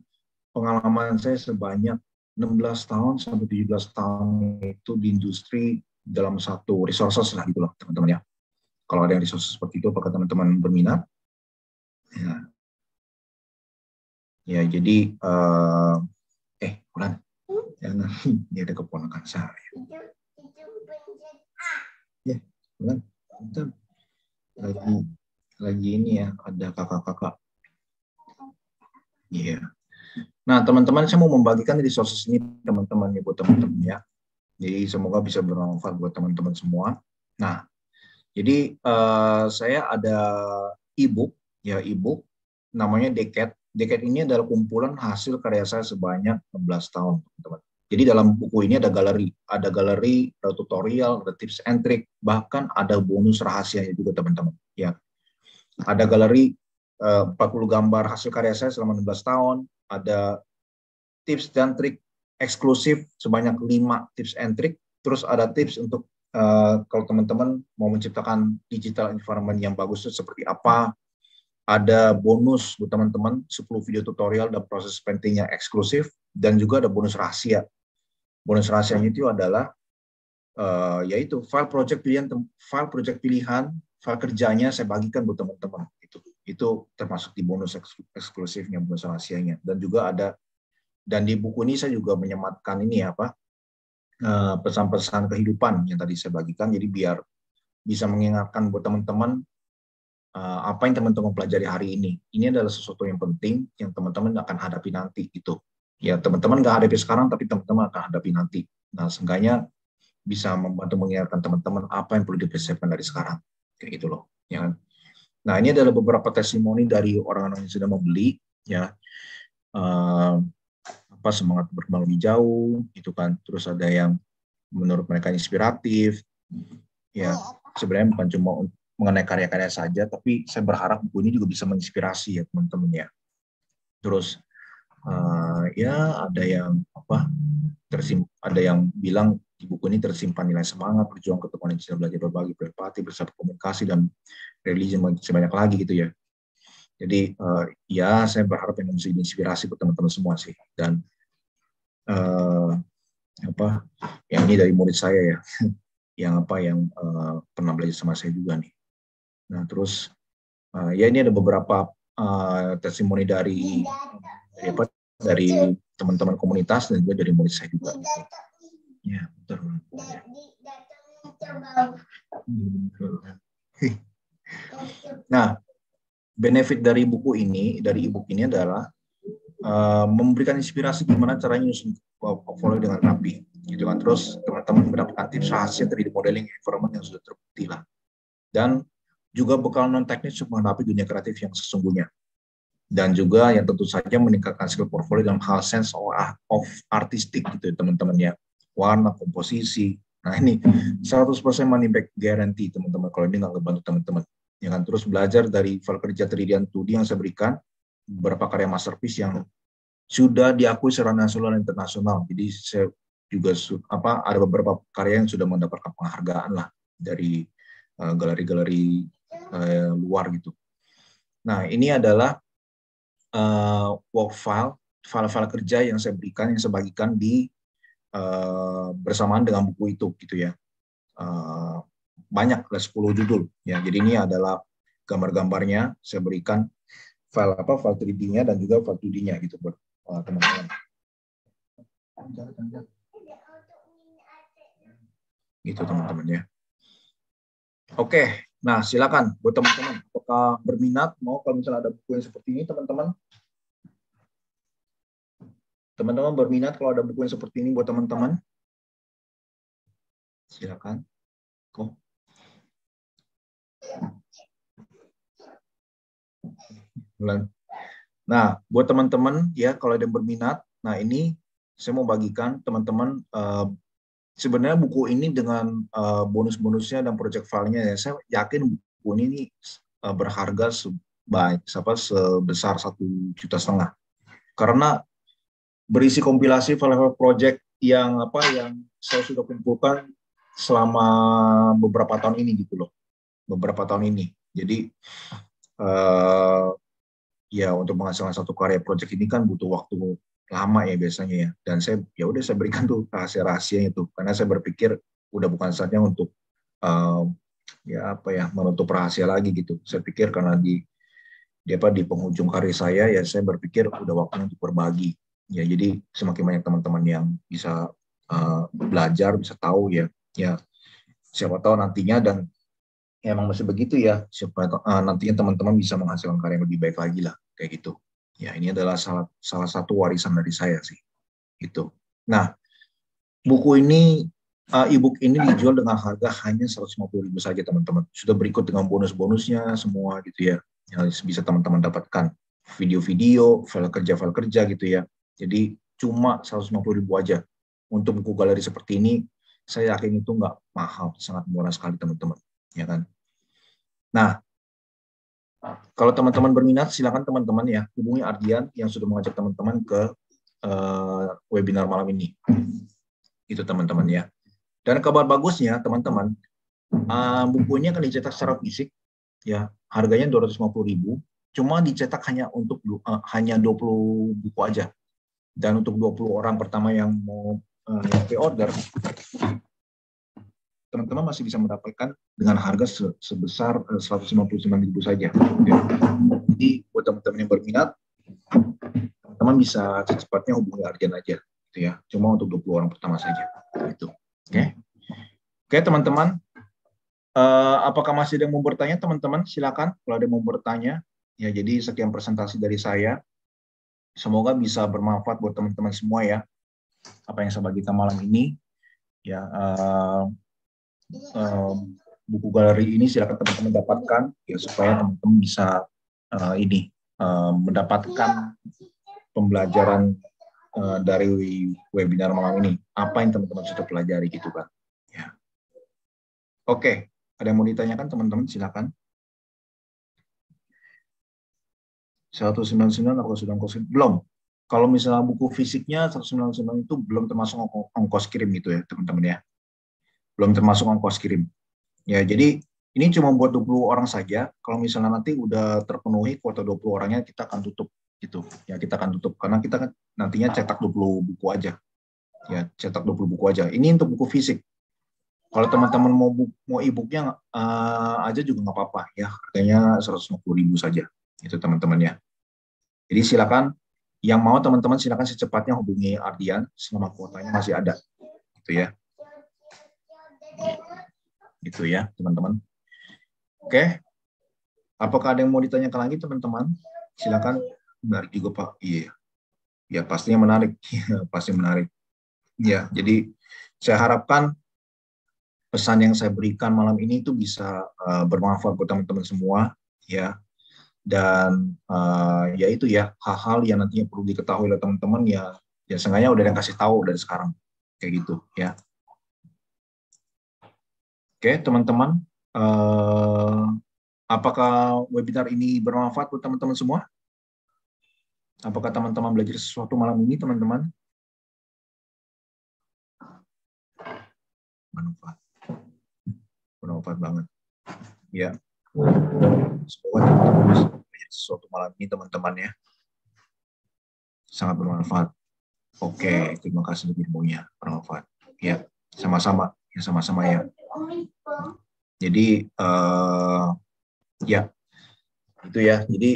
pengalaman saya sebanyak 16 tahun sampai 17 tahun itu di industri dalam satu resources lah gitu loh, teman-teman ya. Kalau ada yang resources seperti itu, apakah teman-teman berminat? Ya, ya jadi Bulan, jangan dia ada keponakan saya. Ya, Bulan, kita lagi ini ya, ada kakak-kakak. Iya. Nah, teman-teman, saya mau membagikan resources ini teman-teman ya, buat teman-teman ya. Jadi semoga bisa bermanfaat buat teman-teman semua. Nah, jadi saya ada e-book ya, e-book namanya Decade. Decade ini adalah kumpulan hasil karya saya sebanyak 16 tahun, teman-teman. Jadi dalam buku ini ada galeri, ada tutorial, ada tips and trick, bahkan ada bonus rahasianya juga, teman-teman. Ya, ada galeri 40 gambar hasil karya saya selama 16 tahun, ada tips dan trik eksklusif sebanyak 5 tips and trick, terus ada tips untuk kalau teman-teman mau menciptakan digital environment yang bagus itu seperti apa, ada bonus buat teman-teman 10 video tutorial dan proses painting yang eksklusif, dan juga ada bonus rahasia. Bonus rahasianya itu adalah yaitu file project pilihan, file kerjanya saya bagikan buat teman-teman. Itu termasuk di bonus eksklusifnya, bonus rahasianya. Dan juga ada, dan di buku ini saya juga menyematkan ini pesan-pesan kehidupan yang tadi saya bagikan, jadi biar bisa mengingatkan buat teman-teman apa yang teman-teman pelajari hari ini. Ini adalah sesuatu yang penting yang teman-teman akan hadapi nanti gitu. Ya, teman-teman nggak hadapi sekarang, tapi teman-teman akan hadapi nanti. Nah, seenggaknya bisa membantu mengingatkan teman-teman apa yang perlu dipersiapkan dari sekarang. Kayak gitu loh. Ya. Nah, ini adalah beberapa testimoni dari orang-orang yang sudah membeli. Ya, semangat berkembang lebih jauh, gitu kan. Terus ada yang menurut mereka inspiratif. Ya, sebenarnya bukan cuma mengenai karya-karya saja, tapi saya berharap buku ini juga bisa menginspirasi ya teman-teman ya. Terus ya ada yang ada yang bilang di buku ini tersimpan nilai semangat, berjuang ketemu Indonesia, belajar berbagi, berempati, bersahabat, komunikasi, dan religi sebanyak lagi gitu ya. Jadi ya saya berharap ini bisa inspirasi buat teman-teman semua sih. Dan yang ini dari murid saya ya, yang pernah belajar sama saya juga nih. Nah, terus ya ini ada beberapa testimoni dari teman-teman komunitas dan juga dari murid saya juga. Ya, betul. Nah, benefit dari buku ini, dari e-book ini adalah memberikan inspirasi gimana caranya nyusun portfolio dengan rapi, gitu kan. Terus teman-teman mendapatkan tips rahasia dari modeling environment yang sudah terbukti lah. Dan juga bekal non teknis untuk menghadapi dunia kreatif yang sesungguhnya. Dan juga yang tentu saja meningkatkan skill portfolio dalam hal sense of artistic gitu teman-teman ya. Warna, komposisi. Nah ini 100% money back guarantee teman-teman kalau ini nggak ngebantu teman-teman. Ya kan, terus belajar dari file kerja 3D dan 2D yang saya berikan, beberapa karya masterpiece yang sudah diakui secara nasional dan internasional. Jadi saya juga ada beberapa karya yang sudah mendapatkan penghargaan lah dari galeri-galeri luar gitu. Nah, ini adalah work file kerja yang saya berikan, yang saya bagikan di bersamaan dengan buku itu gitu ya. Banyak, ada 10 judul ya. Jadi ini adalah gambar-gambarnya saya berikan, file 3D-nya dan juga file 2D-nya gitu buat teman-teman. Gitu teman-teman ya. Oke, nah silakan buat teman-teman, apakah berminat mau kalau misalnya ada buku yang seperti ini teman-teman? Teman-teman berminat kalau ada buku yang seperti ini buat teman-teman? Silakan. Kok. Nah, buat teman-teman ya kalau ada yang berminat, nah ini saya mau bagikan teman-teman sebenarnya buku ini dengan bonus-bonusnya dan project file-nya ya, saya yakin buku ini berharga sebesar 1,5 juta karena berisi kompilasi file-file project yang saya sudah kumpulkan selama beberapa tahun ini gitu loh, Jadi ya untuk menghasilkan satu karya project ini kan butuh waktu lama ya biasanya ya. Dan saya berikan tuh rahasia-rahasianya tuh, karena saya berpikir udah bukan saatnya untuk menutup rahasia lagi gitu. Saya pikir karena di penghujung karir saya ya saya berpikir udah waktunya untuk berbagi. Ya jadi semakin banyak teman-teman yang bisa belajar, bisa tahu ya siapa tahu nantinya dan ya, emang masih begitu ya supaya nantinya teman-teman bisa menghasilkan karya yang lebih baik lagi lah kayak gitu. Ya ini adalah salah satu warisan dari saya sih gitu. Nah, buku ini e-book ini dijual dengan harga hanya 150.000 saja teman-teman. Sudah berikut dengan bonus-bonusnya semua gitu ya. Yang bisa teman-teman dapatkan video-video, file kerja gitu ya. Jadi cuma 150.000 aja. Untuk buku galeri seperti ini, saya yakin itu nggak mahal, sangat murah sekali teman-teman. Ya kan? Nah, kalau teman-teman berminat, silakan teman-teman ya hubungi Ardian yang sudah mengajak teman-teman ke webinar malam ini. Itu teman-teman ya. Dan kabar bagusnya teman-teman, buku ini akan dicetak secara fisik, ya harganya 250.000, cuma dicetak hanya 20 buku aja. Dan untuk 20 orang pertama yang mau pre-order, teman-teman masih bisa mendapatkan dengan harga sebesar 159.000 saja. Jadi buat teman-teman yang berminat, teman-teman bisa secepatnya hubungi Ardian aja, gitu ya. Cuma untuk 20 orang pertama saja, gitu. Oke, teman-teman. Apakah masih ada yang mau bertanya, teman-teman? Silakan kalau ada yang mau bertanya. Ya, jadi sekian presentasi dari saya. Semoga bisa bermanfaat buat teman-teman semua ya. Apa yang saya bagikan malam ini. Ya, buku galeri ini silakan teman-teman dapatkan ya supaya teman-teman bisa mendapatkan pembelajaran dari webinar malam ini. Apa yang teman-teman sudah pelajari gitu kan? Ya. Oke. Ada yang mau ditanyakan teman-teman? Silakan. 199 atau sudah ongkos kirim? Belum. Kalau misalnya buku fisiknya 199 itu belum termasuk ongkos kirim gitu ya teman-teman ya. Belum termasuk ongkos kirim. Ya, jadi ini cuma buat 20 orang saja. Kalau misalnya nanti udah terpenuhi kuota 20 orangnya kita akan tutup gitu. Ya, kita akan tutup karena kita kan nantinya cetak 20 buku aja. Ya, cetak 20 buku aja. Ini untuk buku fisik. Kalau teman-teman mau e-booknya aja juga nggak apa-apa ya, harganya 150.000 saja, itu teman-teman ya. Jadi silakan, yang mau teman-teman silakan secepatnya hubungi Ardian selama kuotanya masih ada, gitu ya. Gitu ya teman-teman. Oke, apakah ada yang mau ditanyakan lagi teman-teman? Silakan. Menarik juga Pak. Iya, ya pastinya menarik, pasti menarik. Ya, jadi saya harapkan pesan yang saya berikan malam ini itu bisa bermanfaat buat teman-teman semua ya, dan ya itu ya hal-hal yang nantinya perlu diketahui oleh teman-teman ya sengaja udah yang kasih tahu dari sekarang kayak gitu ya. Oke teman-teman, apakah webinar ini bermanfaat buat teman-teman semua? Apakah teman-teman belajar sesuatu malam ini teman-teman? Bermanfaat banget ya. Semoga teman-teman bisa belajar sesuatu malam ini teman-teman ya, sangat bermanfaat. Oke, terima kasih untuk ilmunya, bermanfaat ya, sama-sama ya. Jadi ya itu ya, jadi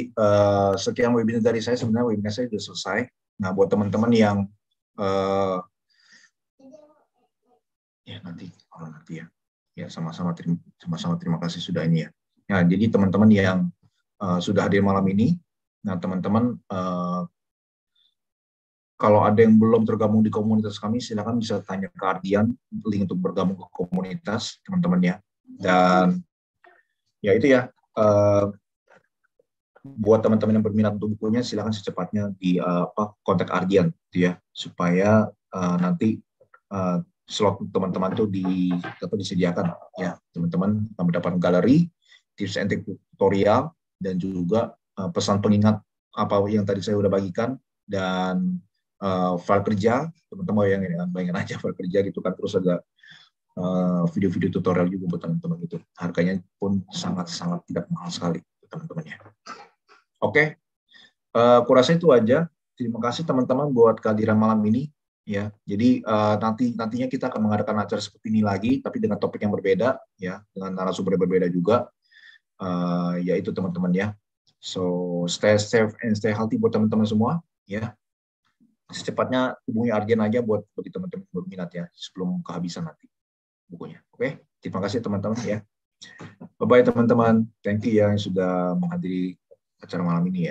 sekian webinar dari saya. Sebenarnya webinar saya sudah selesai. Nah buat teman-teman yang ya nanti ya sama-sama terima kasih sudah ini ya. Nah jadi teman-teman yang sudah hadir malam ini, nah teman-teman kalau ada yang belum tergabung di komunitas kami, silakan bisa tanya ke Ardian, link untuk bergabung ke komunitas teman-teman ya. Dan ya itu ya, buat teman-teman yang berminat untuk bukunya, silakan secepatnya di kontak Ardian, gitu ya, supaya nanti slot teman-teman itu disediakan ya, teman-teman mendapatkan galeri, tips and tutorial, dan juga pesan pengingat apa yang tadi saya udah bagikan, dan file kerja, teman-teman bayangin aja file kerja gitu kan, terus ada video-video tutorial juga buat teman-teman gitu. Harganya pun sangat-sangat tidak mahal sekali teman-teman ya. Oke, kurasa itu aja. Terima kasih teman-teman buat kehadiran malam ini ya. Jadi nantinya kita akan mengadakan acara seperti ini lagi, tapi dengan topik yang berbeda ya, dengan narasumber yang berbeda juga. Yaitu teman-teman ya. So stay safe and stay healthy buat teman-teman semua ya. Secepatnya hubungi Arjen aja buat bagi teman-teman yang berminat ya sebelum kehabisan nanti bukunya. Oke, terima kasih teman-teman ya. Bye bye teman-teman. Thank you ya yang sudah menghadiri acara malam ini ya.